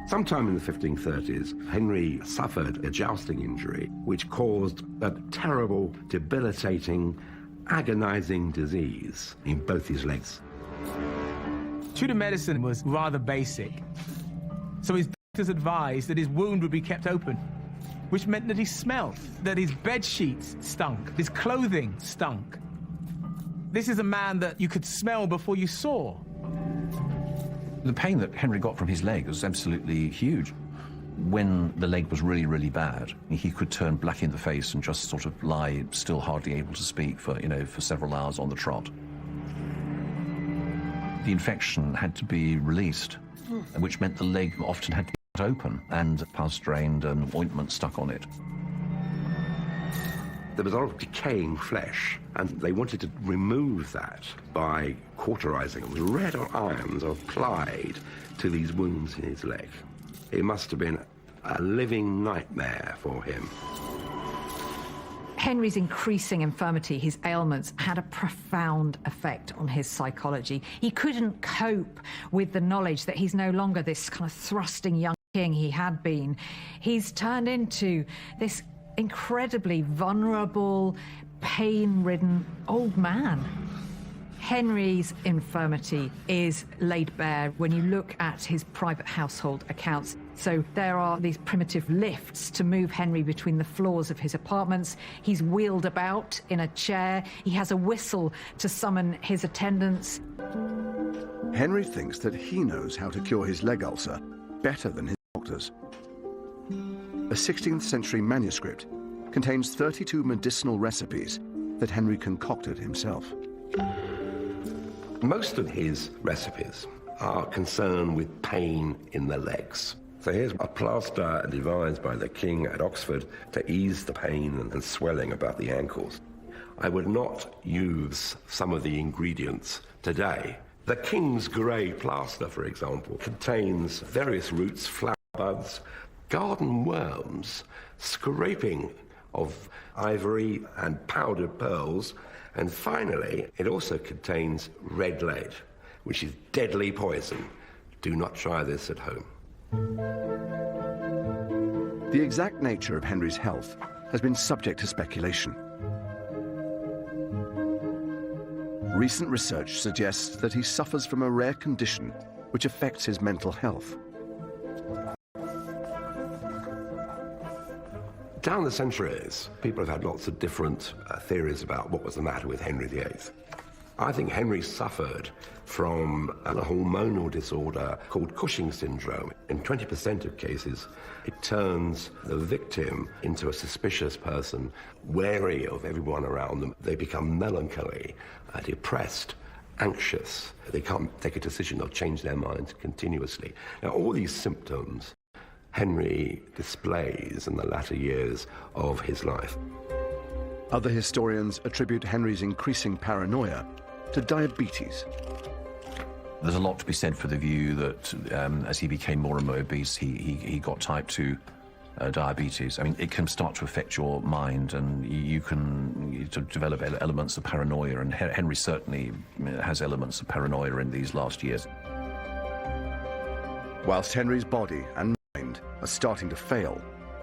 Sometime in the 1530s, Henry suffered a jousting injury, which caused a terrible, debilitating, agonizing disease in both his legs. Tudor medicine was rather basic, so his doctors advised that his wound would be kept open, which meant that he smelled, that his bed sheets stunk, his clothing stunk. This is a man that you could smell before you saw. The pain that Henry got from his leg was absolutely huge. When the leg was really, really bad, he could turn black in the face and just sort of lie still hardly able to speak for, for several hours on the trot. The infection had to be released, which meant the leg often had to be cut open and pus drained and ointment stuck on it. There was a lot of decaying flesh, and they wanted to remove that by cauterizing. Red irons are applied to these wounds in his leg. It must have been a living nightmare for him. Henry's increasing infirmity, his ailments, had a profound effect on his psychology. He couldn't cope with the knowledge that he's no longer this kind of thrusting young king he had been. He's turned into this incredibly vulnerable, pain-ridden old man. Henry's infirmity is laid bare when you look at his private household accounts. So there are these primitive lifts to move Henry between the floors of his apartments. He's wheeled about in a chair. He has a whistle to summon his attendants. Henry thinks that he knows how to cure his leg ulcer better than his doctors. A 16th century manuscript contains 32 medicinal recipes that Henry concocted himself. Most of his recipes are concerned with pain in the legs. So here's a plaster devised by the king at Oxford to ease the pain and swelling about the ankles. I would not use some of the ingredients today. The King's Grey plaster, for example, contains various roots, flower buds, garden worms, scraping of ivory and powdered pearls, And finally, it also contains red lead, which is deadly poison. Do not try this at home. The exact nature of Henry's health has been subject to speculation. Recent research suggests that he suffers from a rare condition which affects his mental health. Down the centuries, people have had lots of different theories about what was the matter with Henry VIII. I think Henry suffered from a hormonal disorder called Cushing syndrome. In 20% of cases, it turns the victim into a suspicious person, wary of everyone around them. They become melancholy, depressed, anxious. They can't take a decision, they'll change their minds continuously. Now, all these symptoms Henry displays in the latter years of his life. Other historians attribute Henry's increasing paranoia to diabetes. There's a lot to be said for the view that as he became more and more obese, he got type 2 diabetes. I mean, it can start to affect your mind, and you can develop elements of paranoia, and Henry certainly has elements of paranoia in these last years. Whilst Henry's body and mind are starting to fail,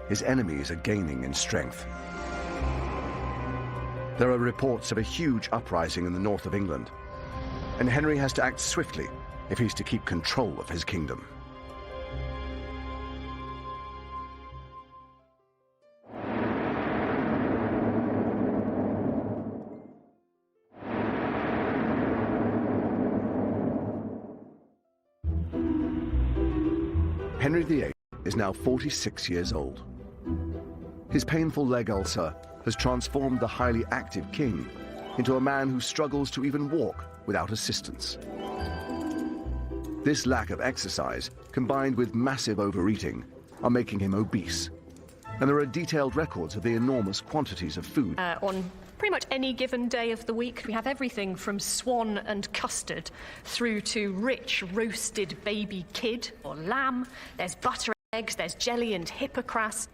his enemies are gaining in strength. There are reports of a huge uprising in the north of England, and Henry has to act swiftly if he's to keep control of his kingdom. Henry VIII is now 46 years old. His painful leg ulcer has transformed the highly active king into a man who struggles to even walk without assistance. This lack of exercise, combined with massive overeating, are making him obese. And there are detailed records of the enormous quantities of food. On pretty much any given day of the week, we have everything from swan and custard through to rich roasted baby kid or lamb. There's butter and eggs, there's jelly and hippocras,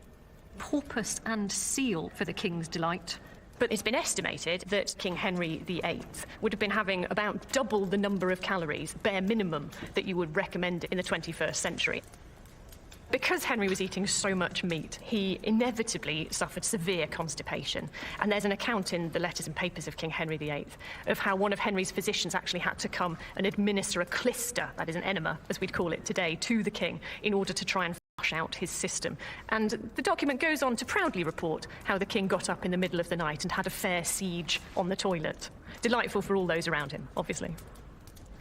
porpoise and seal for the king's delight. But it's been estimated that King Henry VIII would have been having about double the number of calories, bare minimum, that you would recommend in the 21st century. Because Henry was eating so much meat, he inevitably suffered severe constipation. And there's an account in the letters and papers of King Henry VIII of how one of Henry's physicians actually had to come and administer a clister, that is an enema, as we'd call it today, to the king in order to try and flush out his system. And the document goes on to proudly report how the king got up in the middle of the night and had a fair siege on the toilet. Delightful for all those around him, obviously.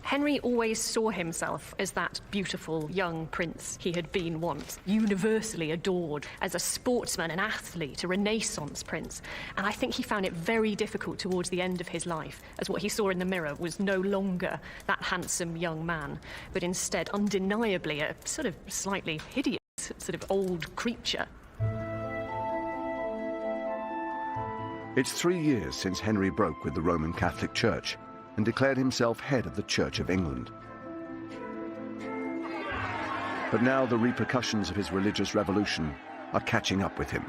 Henry always saw himself as that beautiful young prince he had been once, universally adored as a sportsman, an athlete, a Renaissance prince. And I think he found it very difficult towards the end of his life, as what he saw in the mirror was no longer that handsome young man, but instead undeniably a sort of slightly hideous sort of old creature. It's 3 years since Henry broke with the Roman Catholic Church and declared himself head of the Church of England. But now the repercussions of his religious revolution are catching up with him.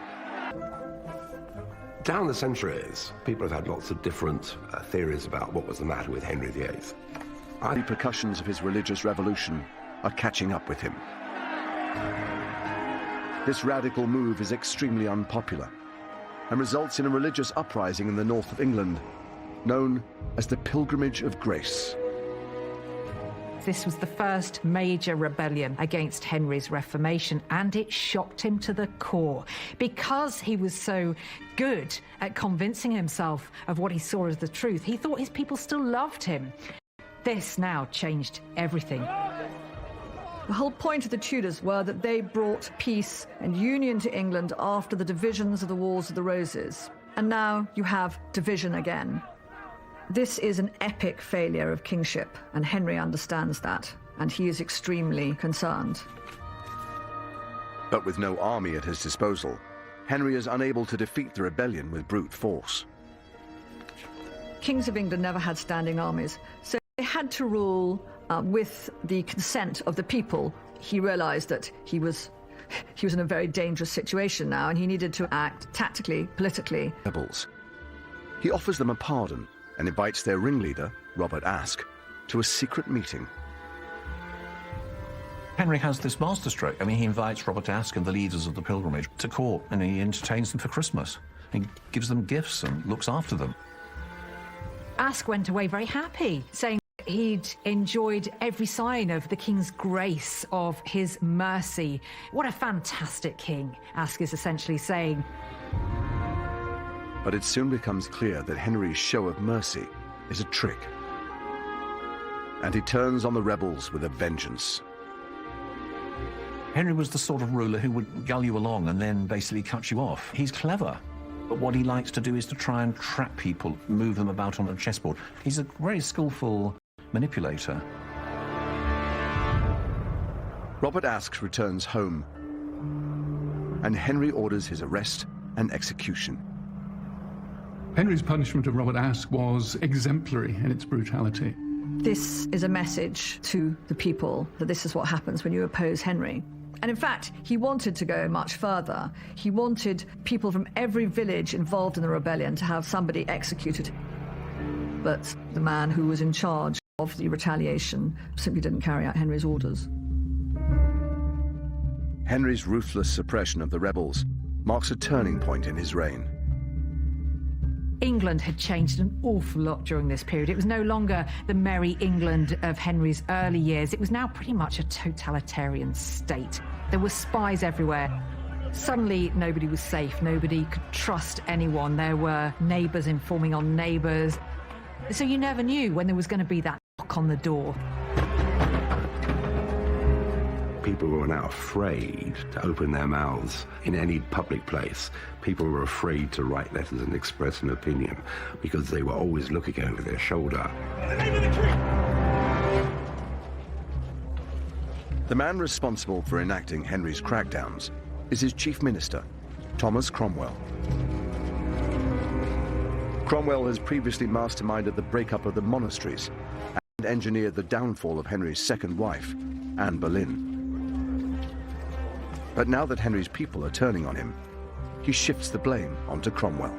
Down the centuries, people have had lots of different theories about what was the matter with Henry VIII. The repercussions of his religious revolution are catching up with him. This radical move is extremely unpopular and results in a religious uprising in the north of England known as the Pilgrimage of Grace. This was the first major rebellion against Henry's Reformation, and it shocked him to the core. Because he was so good at convincing himself of what he saw as the truth, he thought his people still loved him. This now changed everything. The whole point of the Tudors were that they brought peace and union to England after the divisions of the Wars of the Roses. And now you have division again. This is an epic failure of kingship, and Henry understands that, and he is extremely concerned. But with no army at his disposal, Henry is unable to defeat the rebellion with brute force. Kings of England never had standing armies, so they had to rule with the consent of the people. He realized that he was in a very dangerous situation now, and he needed to act tactically, politically. Rebels. He offers them a pardon and invites their ringleader, Robert Aske, to a secret meeting. Henry has this masterstroke. I mean, he invites Robert Aske and the leaders of the pilgrimage to court, and he entertains them for Christmas. He gives them gifts and looks after them. Aske went away very happy, saying he'd enjoyed every sign of the king's grace, of his mercy. What a fantastic king, Aske is essentially saying. But it soon becomes clear that Henry's show of mercy is a trick. And he turns on the rebels with a vengeance. Henry was the sort of ruler who would gull you along and then basically cut you off. He's clever, but what he likes to do is to try and trap people, move them about on a chessboard. He's a very skillful manipulator. Robert Aske returns home, and Henry orders his arrest and execution. Henry's punishment of Robert Aske was exemplary in its brutality. This is a message to the people that this is what happens when you oppose Henry. And in fact, he wanted to go much further. He wanted people from every village involved in the rebellion to have somebody executed. But the man who was in charge of the retaliation simply didn't carry out Henry's orders. Henry's ruthless suppression of the rebels marks a turning point in his reign. England had changed an awful lot during this period. It was no longer the merry England of Henry's early years. It was now pretty much a totalitarian state. There were spies everywhere. Suddenly, nobody was safe. Nobody could trust anyone. There were neighbours informing on neighbours. So you never knew when there was going to be that knock on the door. People were now afraid to open their mouths in any public place. People were afraid to write letters and express an opinion because they were always looking over their shoulder. In the name of the king! The man responsible for enacting Henry's crackdowns is his chief minister, Thomas Cromwell. Cromwell has previously masterminded the breakup of the monasteries and engineered the downfall of Henry's second wife, Anne Boleyn. But now that Henry's people are turning on him, he shifts the blame onto Cromwell.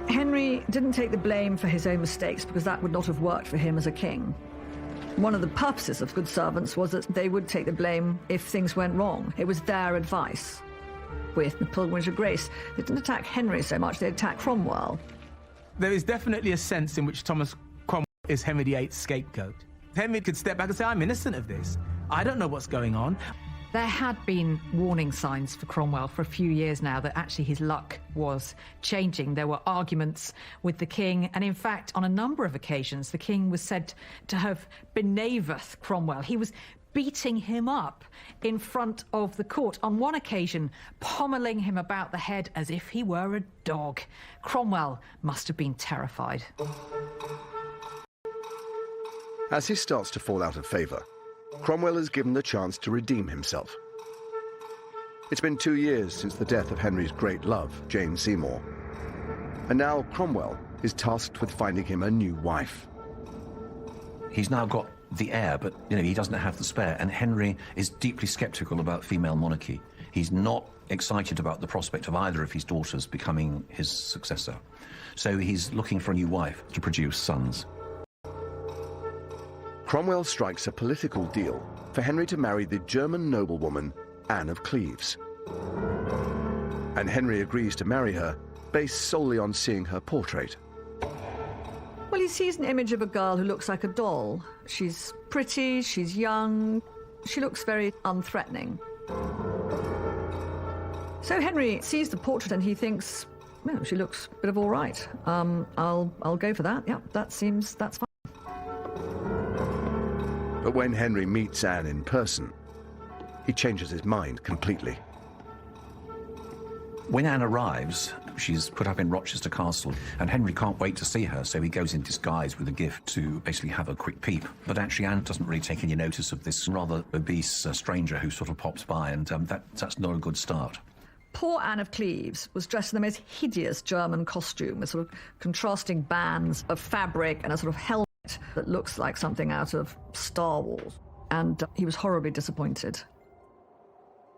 Henry didn't take the blame for his own mistakes because that would not have worked for him as a king. One of the purposes of good servants was that they would take the blame if things went wrong. It was their advice. With the Pilgrimage of Grace, they didn't attack Henry so much, they attacked Cromwell. There is definitely a sense in which Thomas Cromwell is Henry VIII's scapegoat. Henry could step back and say, I'm innocent of this. I don't know what's going on. There had been warning signs for Cromwell for a few years now that actually his luck was changing. There were arguments with the king, and in fact, on a number of occasions, the king was said to have benaveth Cromwell. He was beating him up in front of the court. On one occasion, pommeling him about the head as if he were a dog. Cromwell must have been terrified. As he starts to fall out of favour, Cromwell is given the chance to redeem himself. It's been 2 years since the death of Henry's great love, Jane Seymour. And now Cromwell is tasked with finding him a new wife. He's now got the heir, but he doesn't have the spare, and Henry is deeply sceptical about female monarchy. He's not excited about the prospect of either of his daughters becoming his successor. So he's looking for a new wife to produce sons. Cromwell strikes a political deal for Henry to marry the German noblewoman Anne of Cleves. And Henry agrees to marry her based solely on seeing her portrait. Well, he sees an image of a girl who looks like a doll. She's pretty, she's young, she looks very unthreatening. So Henry sees the portrait and he thinks, well, she looks a bit of all right. I'll go for that. Yeah, that's fine. But when Henry meets Anne in person, he changes his mind completely. When Anne arrives, she's put up in Rochester Castle, and Henry can't wait to see her, so he goes in disguise with a gift to basically have a quick peep. But actually, Anne doesn't really take any notice of this rather obese stranger who sort of pops by, and that's not a good start. Poor Anne of Cleves was dressed in the most hideous German costume, with sort of contrasting bands of fabric and a sort of helmet that looks like something out of Star Wars. And he was horribly disappointed.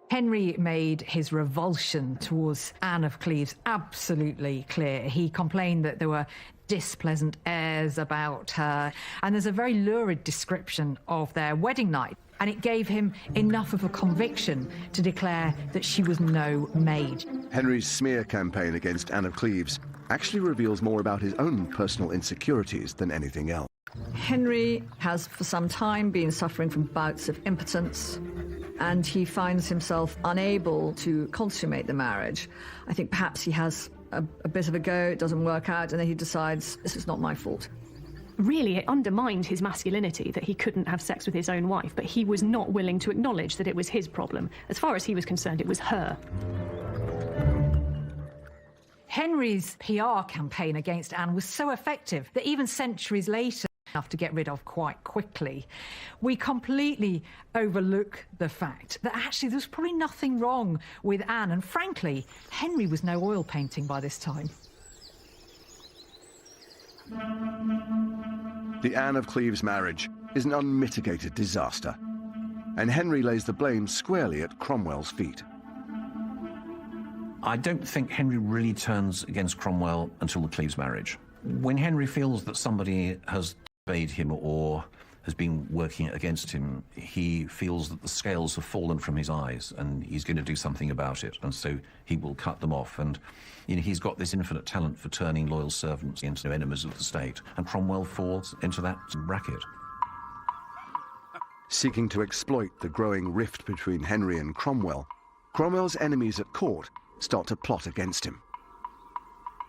Henry made his revulsion towards Anne of Cleves absolutely clear. He complained that there were displeasant airs about her, and there's a very lurid description of their wedding night, and it gave him enough of a conviction to declare that she was no maid. Henry's smear campaign against Anne of Cleves actually reveals more about his own personal insecurities than anything else. Henry has for some time been suffering from bouts of impotence, and he finds himself unable to consummate the marriage. I think perhaps he has a bit of a go, it doesn't work out, and then he decides, this is not my fault. Really, it undermined his masculinity that he couldn't have sex with his own wife, but he was not willing to acknowledge that it was his problem. As far as he was concerned, it was her. Henry's PR campaign against Anne was so effective that even centuries later, enough to get rid of quite quickly, we completely overlook the fact that actually there was probably nothing wrong with Anne, and frankly, Henry was no oil painting by this time. The Anne of Cleves marriage is an unmitigated disaster, and Henry lays the blame squarely at Cromwell's feet. I don't think Henry really turns against Cromwell until the Cleves marriage. When Henry feels that somebody has obeyed him or has been working against him, he feels that the scales have fallen from his eyes and he's going to do something about it, and so he will cut them off. And he's got this infinite talent for turning loyal servants into enemies of the state, and Cromwell falls into that bracket. Seeking to exploit the growing rift between Henry and Cromwell, Cromwell's enemies at court start to plot against him.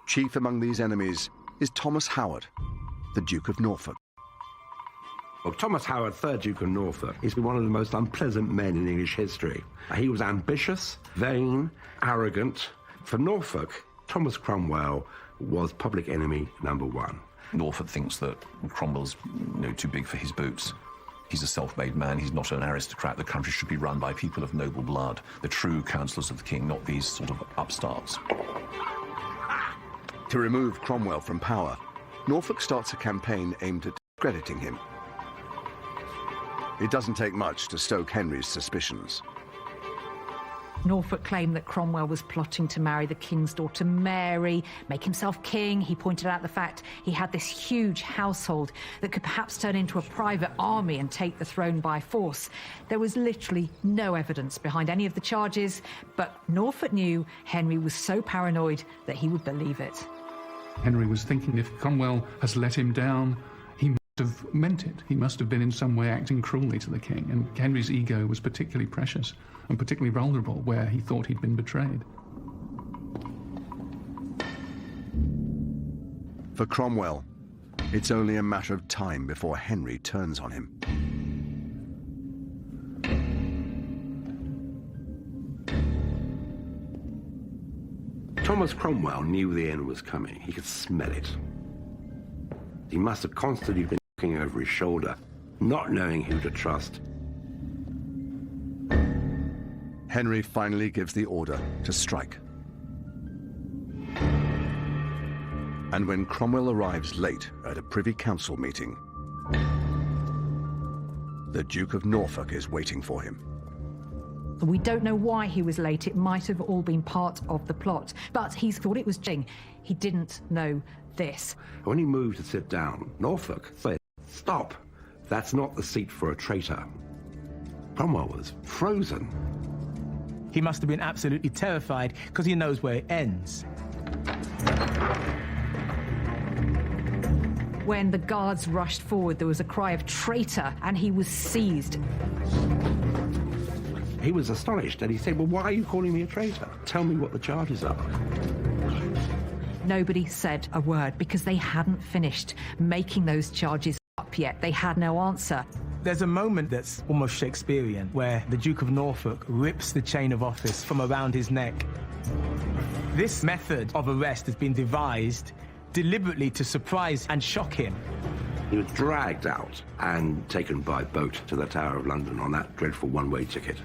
Chief among these enemies is Thomas Howard, the Duke of Norfolk. Well, Thomas Howard, 3rd Duke of Norfolk, is one of the most unpleasant men in English history. He was ambitious, vain, arrogant. For Norfolk, Thomas Cromwell was public enemy #1. Norfolk thinks that Cromwell's too big for his boots. He's a self-made man, he's not an aristocrat. The country should be run by people of noble blood, the true counsellors of the king, not these sort of upstarts. To remove Cromwell from power, Norfolk starts a campaign aimed at discrediting him. It doesn't take much to stoke Henry's suspicions. Norfolk claimed that Cromwell was plotting to marry the king's daughter Mary, make himself king. He pointed out the fact he had this huge household that could perhaps turn into a private army and take the throne by force. There was literally no evidence behind any of the charges, but Norfolk knew Henry was so paranoid that he would believe it. Henry was thinking if Cromwell has let him down, he must have meant it. He must have been in some way acting cruelly to the king, and Henry's ego was particularly precious and particularly vulnerable where he thought he'd been betrayed. For Cromwell, it's only a matter of time before Henry turns on him. Thomas Cromwell knew the end was coming. He could smell it. He must have constantly been looking over his shoulder, not knowing who to trust. Henry finally gives the order to strike. And when Cromwell arrives late at a Privy Council meeting, the Duke of Norfolk is waiting for him. We don't know why he was late. It might have all been part of the plot, but he thought it was Jing. He didn't know this. When he moved to sit down, Norfolk said, "Stop. That's not the seat for a traitor." Cromwell was frozen. He must have been absolutely terrified because he knows where it ends. When the guards rushed forward, there was a cry of traitor, and he was seized. He was astonished, and he said, "Well, why are you calling me a traitor? Tell me what the charges are." Nobody said a word because they hadn't finished making those charges up yet. They had no answer. There's a moment that's almost Shakespearean where the Duke of Norfolk rips the chain of office from around his neck. This method of arrest has been devised deliberately to surprise and shock him. He was dragged out and taken by boat to the Tower of London on that dreadful one-way ticket.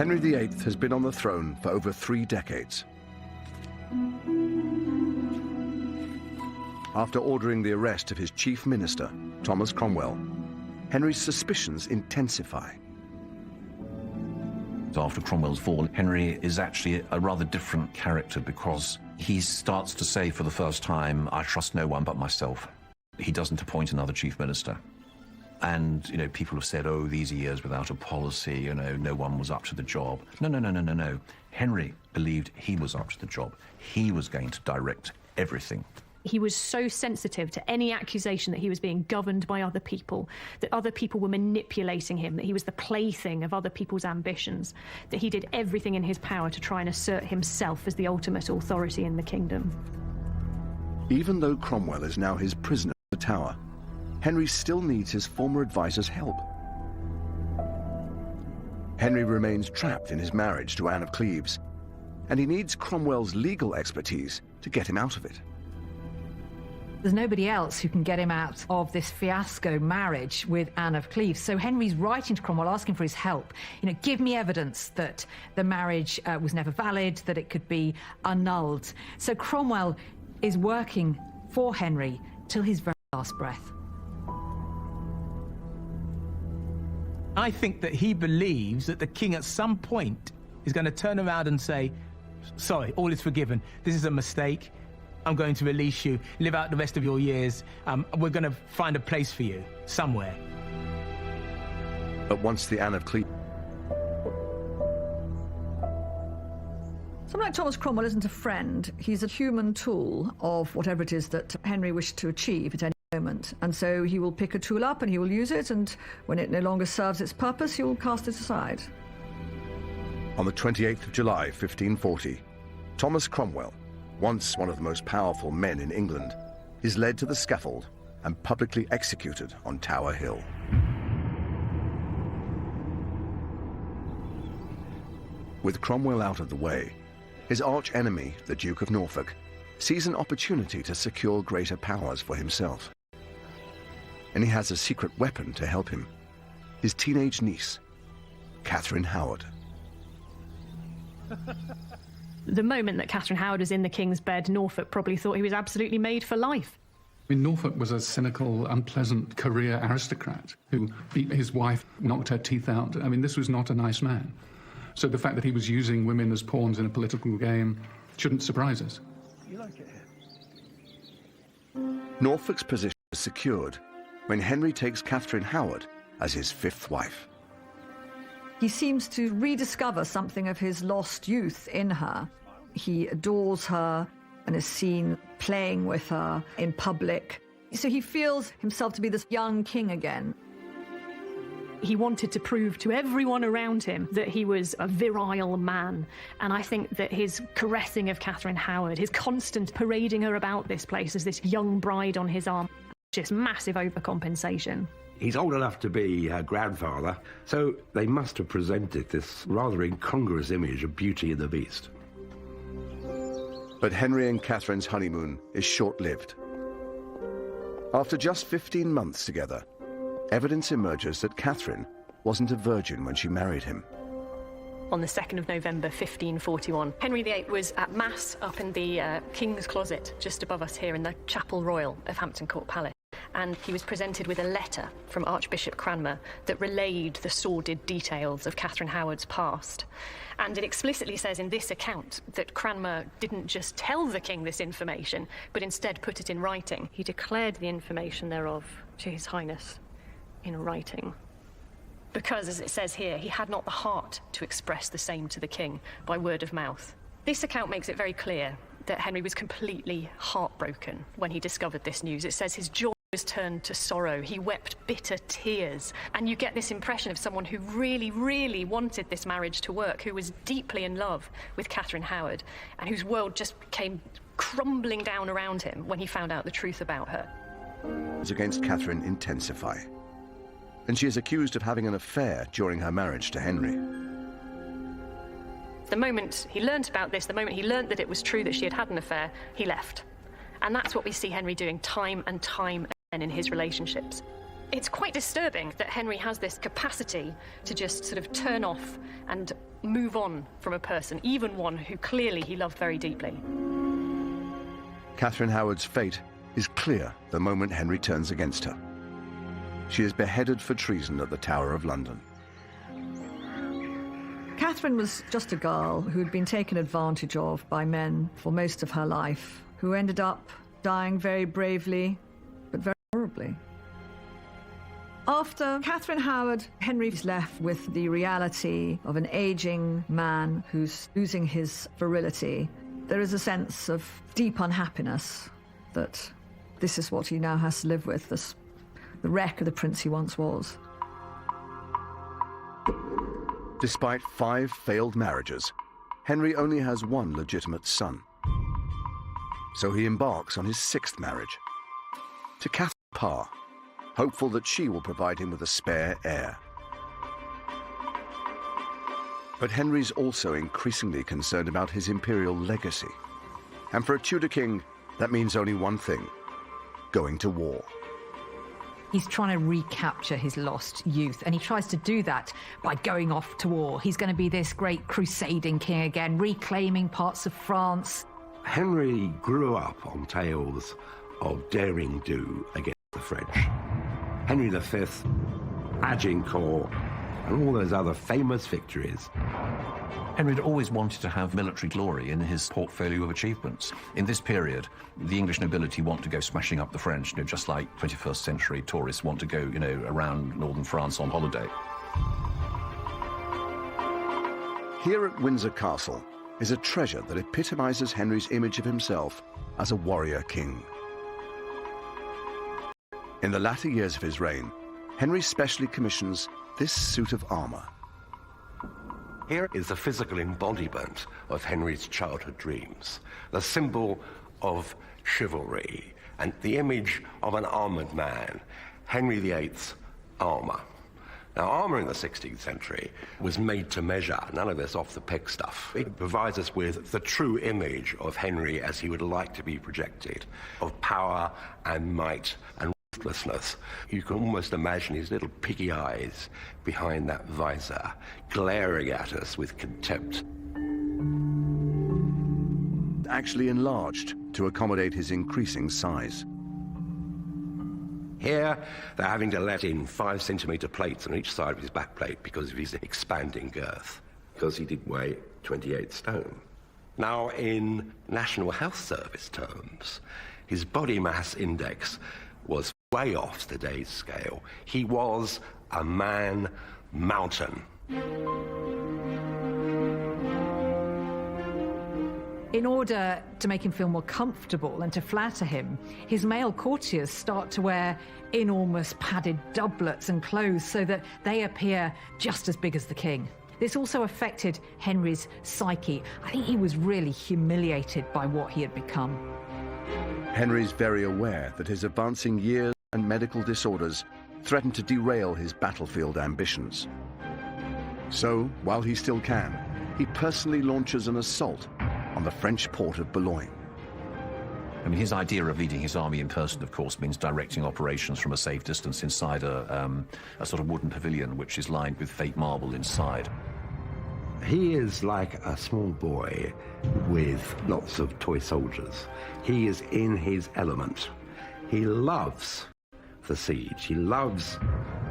Henry VIII has been on the throne for over 3 decades. After ordering the arrest of his chief minister, Thomas Cromwell, Henry's suspicions intensify. After Cromwell's fall, Henry is actually a rather different character because he starts to say for the first time, I trust no one but myself. He doesn't appoint another chief minister. And, you know, people have said, oh, these are years without a policy, you know, no one was up to the job. No. Henry believed he was up to the job. He was going to direct everything. He was so sensitive to any accusation that he was being governed by other people, that other people were manipulating him, that he was the plaything of other people's ambitions, that he did everything in his power to try and assert himself as the ultimate authority in the kingdom. Even though Cromwell is now his prisoner in the Tower, Henry still needs his former advisor's help. Henry remains trapped in his marriage to Anne of Cleves, and he needs Cromwell's legal expertise to get him out of it. There's nobody else who can get him out of this fiasco marriage with Anne of Cleves. So Henry's writing to Cromwell, asking for his help. You know, give me evidence that the marriage was never valid, that it could be annulled. So Cromwell is working for Henry till his very last breath. I think that he believes that the king at some point is going to turn around and say, sorry, all is forgiven. This is a mistake. I'm going to release you, live out the rest of your years. We're going to find a place for you, somewhere. But once the Anne of Cleves... Someone like Thomas Cromwell isn't a friend. He's a human tool of whatever it is that Henry wished to achieve at any moment. And so he will pick a tool up and he will use it, and when it no longer serves its purpose, he will cast it aside. On the 28th of July, 1540, Thomas Cromwell, once one of the most powerful men in England, is led to the scaffold and publicly executed on Tower Hill. With Cromwell out of the way, his arch-enemy, the Duke of Norfolk, sees an opportunity to secure greater powers for himself. And he has a secret weapon to help him, his teenage niece, Catherine Howard. The moment that Catherine Howard was in the king's bed, Norfolk probably thought he was absolutely made for life. I mean, Norfolk was a cynical, unpleasant career aristocrat who beat his wife, knocked her teeth out. I mean, this was not a nice man. So the fact that he was using women as pawns in a political game shouldn't surprise us. You like it here? Norfolk's position is secured when Henry takes Catherine Howard as his 5th wife. He seems to rediscover something of his lost youth in her. He adores her and is seen playing with her in public. So he feels himself to be this young king again. He wanted to prove to everyone around him that he was a virile man. And I think that his caressing of Catherine Howard, his constant parading her about this place as this young bride on his arm, just massive overcompensation. He's old enough to be her grandfather, so they must have presented this rather incongruous image of Beauty and the Beast. But Henry and Catherine's honeymoon is short-lived. After just 15 months together, evidence emerges that Catherine wasn't a virgin when she married him. On the 2nd of November, 1541, Henry VIII was at Mass up in the King's Closet, just above us here in the Chapel Royal of Hampton Court Palace. And he was presented with a letter from Archbishop Cranmer that relayed the sordid details of Catherine Howard's past. And it explicitly says in this account that Cranmer didn't just tell the king this information, but instead put it in writing. He declared the information thereof to His Highness in writing. Because, as it says here, he had not the heart to express the same to the king by word of mouth. This account makes it very clear that Henry was completely heartbroken when he discovered this news. It says his joy was turned to sorrow. He wept bitter tears. And you get this impression of someone who really, really wanted this marriage to work, who was deeply in love with Catherine Howard, and whose world just came crumbling down around him when he found out the truth about her. Against Catherine intensify, and she is accused of having an affair during her marriage to Henry. The moment he learnt about this, the moment he learnt that it was true that she had had an affair, he left. And that's what we see Henry doing time and time again in his relationships. It's quite disturbing that Henry has this capacity to just sort of turn off and move on from a person, even one who clearly he loved very deeply. Catherine Howard's fate is clear the moment Henry turns against her. She is beheaded for treason at the Tower of London. Catherine was just a girl who had been taken advantage of by men for most of her life, who ended up dying very bravely, but very horribly. After Catherine Howard, Henry's left with the reality of an aging man who's losing his virility. There is a sense of deep unhappiness that this is what he now has to live with, the wreck of the prince he once was. Despite 5 failed marriages, Henry only has 1 legitimate son. So he embarks on his 6th marriage, to Catherine Parr, hopeful that she will provide him with a spare heir. But Henry's also increasingly concerned about his imperial legacy. And for a Tudor king, that means only one thing: going to war. He's trying to recapture his lost youth, and he tries to do that by going off to war. He's going to be this great crusading king again, reclaiming parts of France. Henry grew up on tales of daring do against the French. Henry V, Agincourt, and all those other famous victories. Henry had always wanted to have military glory in his portfolio of achievements. In this period, the English nobility want to go smashing up the French, just like 21st century tourists want to go, around northern France on holiday. Here at Windsor Castle is a treasure that epitomizes Henry's image of himself as a warrior king. In the latter years of his reign, Henry specially commissions this suit of armor. Here is the physical embodiment of Henry's childhood dreams, the symbol of chivalry, and the image of an armored man, Henry VIII's armor. Now, armor in the 16th century was made to measure, none of this off-the-peg stuff. It provides us with the true image of Henry as he would like to be projected, of power and might and ruthlessness. You can almost imagine his little piggy eyes behind that visor, glaring at us with contempt. Actually enlarged to accommodate his increasing size. Here, they're having to let in 5-centimeter plates on each side of his back plate because of his expanding girth, because he did weigh 28 stone. Now, in National Health Service terms, his body mass index was way off today's scale. He was a man mountain. In order to make him feel more comfortable and to flatter him, his male courtiers start to wear enormous padded doublets and clothes so that they appear just as big as the king. This also affected Henry's psyche. I think he was really humiliated by what he had become. Henry's very aware that his advancing years and medical disorders threaten to derail his battlefield ambitions. So, while he still can, he personally launches an assault on the French port of Boulogne. I mean, his idea of leading his army in person, of course, means directing operations from a safe distance inside a sort of wooden pavilion, which is lined with fake marble inside. He is like a small boy with lots of toy soldiers. He is in his element. He loves the siege. He loves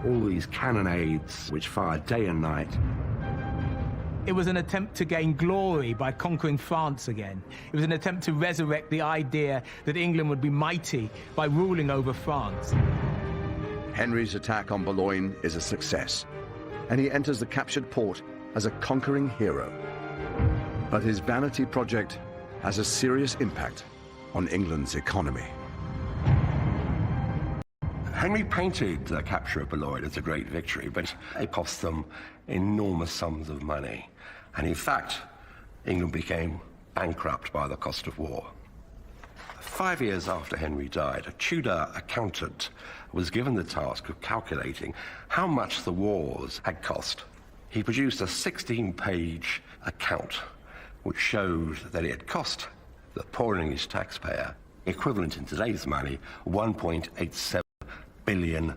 all these cannonades which fire day and night. It was an attempt to gain glory by conquering France again. It was an attempt to resurrect the idea that England would be mighty by ruling over France. Henry's attack on Boulogne is a success, and he enters the captured port as a conquering hero. But his vanity project has a serious impact on England's economy. Henry painted the capture of Boulogne as a great victory, but it cost them enormous sums of money. And in fact, England became bankrupt by the cost of war. 5 years after Henry died, a Tudor accountant was given the task of calculating how much the wars had cost. He produced a 16-page account which showed that it had cost the poor English taxpayer, equivalent in today's money, £1.87 billion. billion.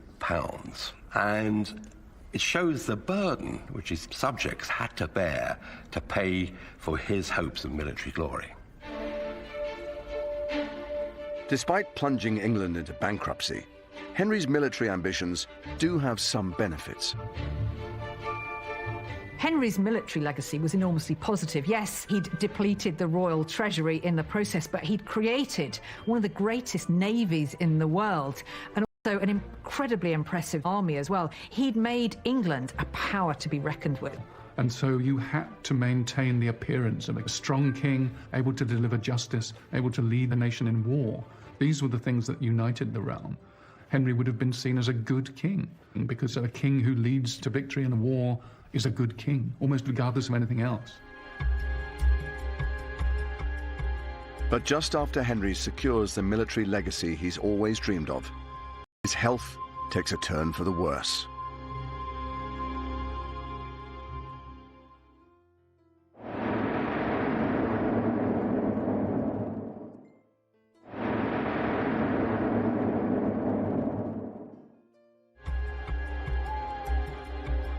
And it shows the burden which his subjects had to bear to pay for his hopes of military glory. Despite plunging England into bankruptcy, Henry's military ambitions do have some benefits. Henry's military legacy was enormously positive. Yes, he'd depleted the royal treasury in the process, but he'd created one of the greatest navies in the world, and also an incredibly impressive army as well. He'd made England a power to be reckoned with. And so you had to maintain the appearance of a strong king, able to deliver justice, able to lead the nation in war. These were the things that united the realm. Henry would have been seen as a good king, because a king who leads to victory in a war is a good king, almost regardless of anything else. But just after Henry secures the military legacy he's always dreamed of, his health takes a turn for the worse.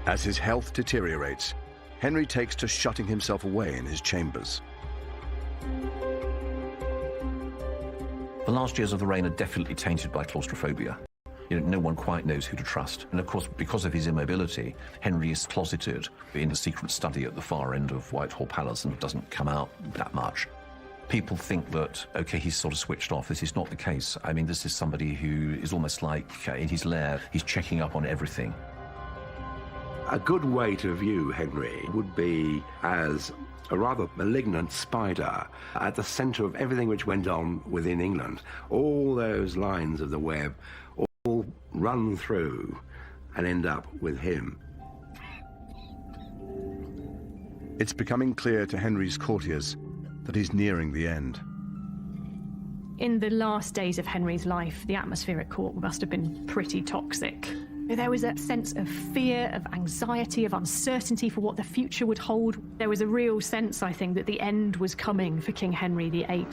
As his health deteriorates, Henry takes to shutting himself away in his chambers. The last years of the reign are definitely tainted by claustrophobia. No one quite knows who to trust. And of course, because of his immobility, Henry is closeted in a secret study at the far end of Whitehall Palace and doesn't come out that much. People think that, okay, he's sort of switched off. This is not the case. I mean, this is somebody who is almost like in his lair, he's checking up on everything. A good way to view Henry would be as a rather malignant spider at the centre of everything which went on within England. All those lines of the web all run through and end up with him. It's becoming clear to Henry's courtiers that he's nearing the end. In the last days of Henry's life, the atmosphere at court must have been pretty toxic. There was a sense of fear, of anxiety, of uncertainty for what the future would hold. There was a real sense, I think, that the end was coming for King Henry VIII.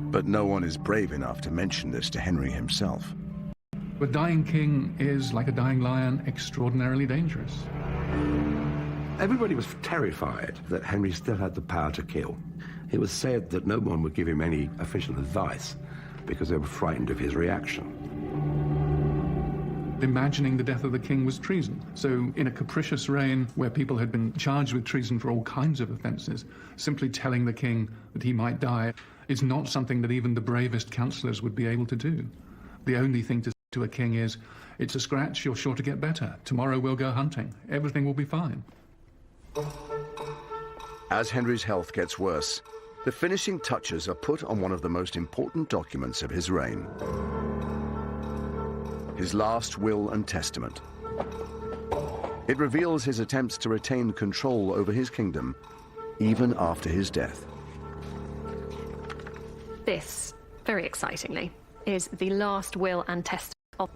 But no one is brave enough to mention this to Henry himself. A dying king is, like a dying lion, extraordinarily dangerous. Everybody was terrified that Henry still had the power to kill. It was said that no one would give him any official advice because they were frightened of his reaction. Imagining the death of the king was treason. So in a capricious reign where people had been charged with treason for all kinds of offences, simply telling the king that he might die is not something that even the bravest counsellors would be able to do. The only thing to say to a king is, it's a scratch, you're sure to get better. Tomorrow we'll go hunting. Everything will be fine. As Henry's health gets worse, the finishing touches are put on one of the most important documents of his reign. His last will and testament. It reveals his attempts to retain control over his kingdom even after his death. This, very excitingly, is the last will and testament of...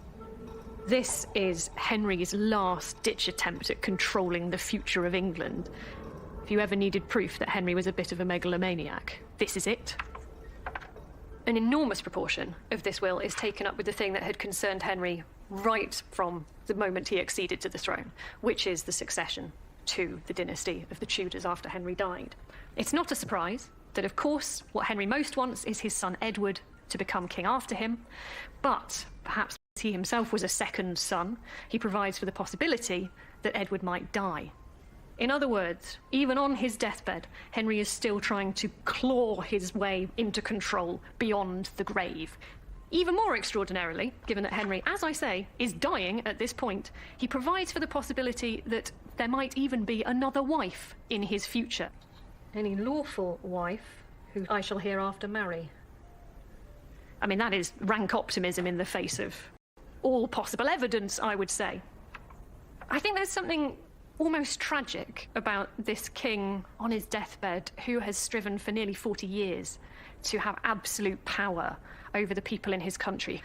This is Henry's last-ditch attempt at controlling the future of England. If you ever needed proof that Henry was a bit of a megalomaniac, this is it. An enormous proportion of this will is taken up with the thing that had concerned Henry right from the moment he acceded to the throne, which is the succession to the dynasty of the Tudors after Henry died. It's not a surprise that, of course, what Henry most wants is his son Edward to become king after him, but perhaps he himself was a second son, he provides for the possibility that Edward might die. In other words, even on his deathbed, Henry is still trying to claw his way into control beyond the grave. Even more extraordinarily, given that Henry, as I say, is dying at this point, he provides for the possibility that there might even be another wife in his future. Any lawful wife who I shall hereafter marry. I mean, that is rank optimism in the face of all possible evidence, I would say. I think there's something almost tragic about this king on his deathbed who has striven for nearly 40 years to have absolute power over the people in his country.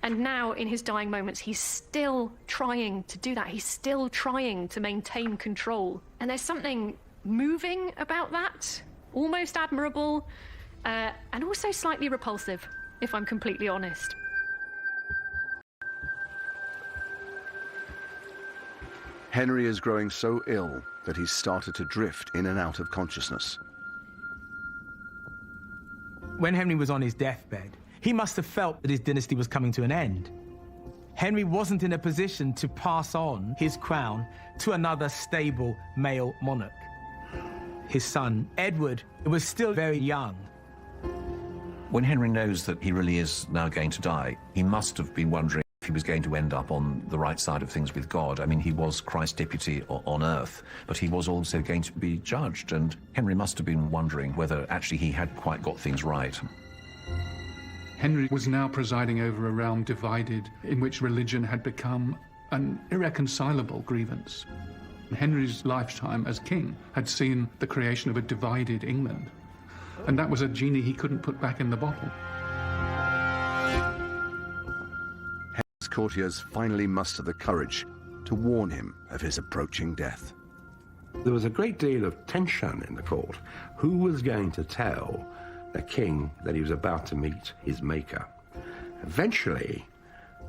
And now, in his dying moments, he's still trying to do that. He's still trying to maintain control. And there's something moving about that, almost admirable, and also slightly repulsive, if I'm completely honest. Henry is growing so ill that he's started to drift in and out of consciousness. When Henry was on his deathbed, he must have felt that his dynasty was coming to an end. Henry wasn't in a position to pass on his crown to another stable male monarch. His son, Edward, was still very young. When Henry knows that he really is now going to die, he must have been wondering if he was going to end up on the right side of things with God. I mean, he was Christ's deputy on earth, but he was also going to be judged, and Henry must have been wondering whether actually he had quite got things right. Henry was now presiding over a realm divided, in which religion had become an irreconcilable grievance. Henry's lifetime as king had seen the creation of a divided England, and that was a genie he couldn't put back in the bottle. Henry's courtiers finally muster the courage to warn him of his approaching death. There was a great deal of tension in the court. Who was going to tell the king that he was about to meet his maker? Eventually,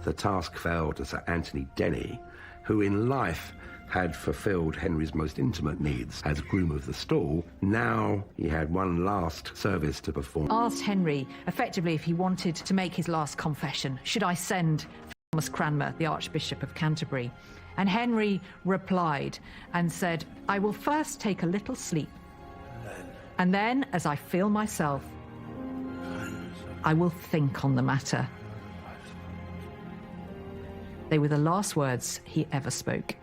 the task fell to Sir Anthony Denny, who in life had fulfilled Henry's most intimate needs as groom of the stall. Now he had one last service to perform. Asked Henry, effectively, if he wanted to make his last confession. Should I send for Thomas Cranmer, the Archbishop of Canterbury? And Henry replied and said, I will first take a little sleep, and then, as I feel myself, I will think on the matter. They were the last words he ever spoke.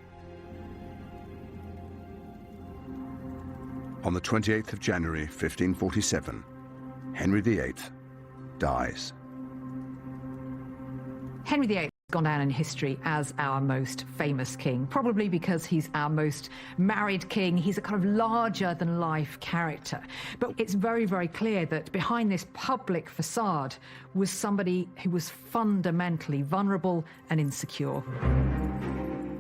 On the 28th of January, 1547, Henry VIII dies. Henry VIII has gone down in history as our most famous king, probably because he's our most married king. He's a kind of larger-than-life character. But it's very, very clear that behind this public facade was somebody who was fundamentally vulnerable and insecure.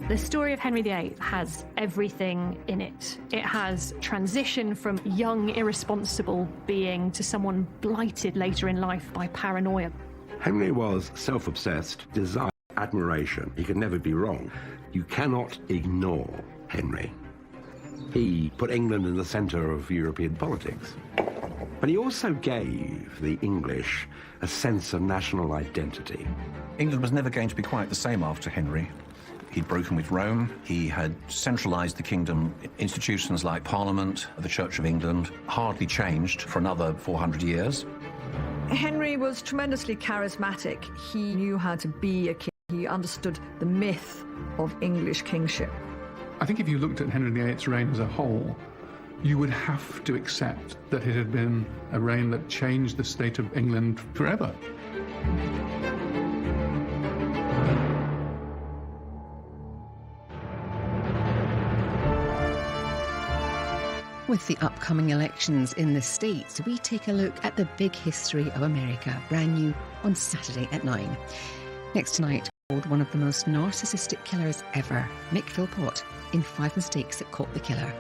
The story of Henry VIII has everything in it. It has transition from young, irresponsible being to someone blighted later in life by paranoia. Henry was self-obsessed, desired admiration. He could never be wrong. You cannot ignore Henry. He put England in the centre of European politics. But he also gave the English a sense of national identity. England was never going to be quite the same after Henry. He'd broken with Rome. He had centralised the kingdom. Institutions like Parliament, the Church of England, hardly changed for another 400 years. Henry was tremendously charismatic. He knew how to be a king. He understood the myth of English kingship. I think if you looked at Henry VIII's reign as a whole, you would have to accept that it had been a reign that changed the state of England forever. With the upcoming elections in the States, we take a look at the big history of America, brand new on Saturday at 9. Next tonight, one of the most narcissistic killers ever, Mick Philpott, in 5 Mistakes That Caught the Killer.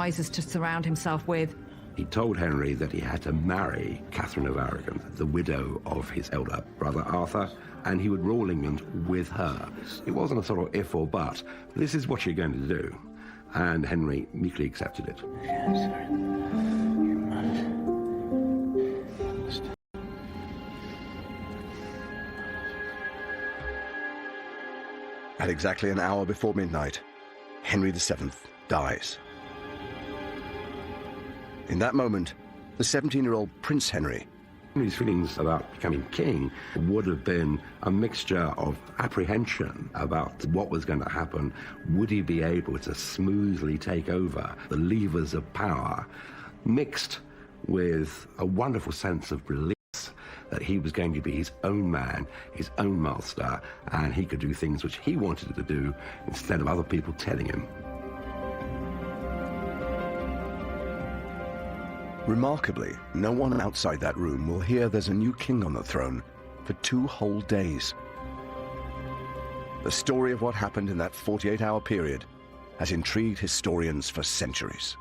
advisors to surround himself with. He told Henry that he had to marry Catherine of Aragon, the widow of his elder brother Arthur, and he would rule England with her. It wasn't a sort of if or but. This is what you're going to do. And Henry meekly accepted it. At exactly an hour before midnight, Henry VII dies. In that moment, the 17-year-old Prince Henry's feelings about becoming king would have been a mixture of apprehension about what was going to happen. Would he be able to smoothly take over the levers of power, mixed with a wonderful sense of relief that he was going to be his own man, his own master, and he could do things which he wanted to do instead of other people telling him. Remarkably, no one outside that room will hear there's a new king on the throne for 2 whole days. The story of what happened in that 48-hour period has intrigued historians for centuries.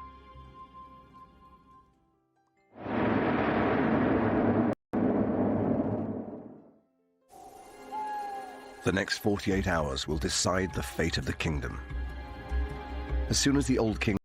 The next 48 hours will decide the fate of the kingdom. As soon as the old king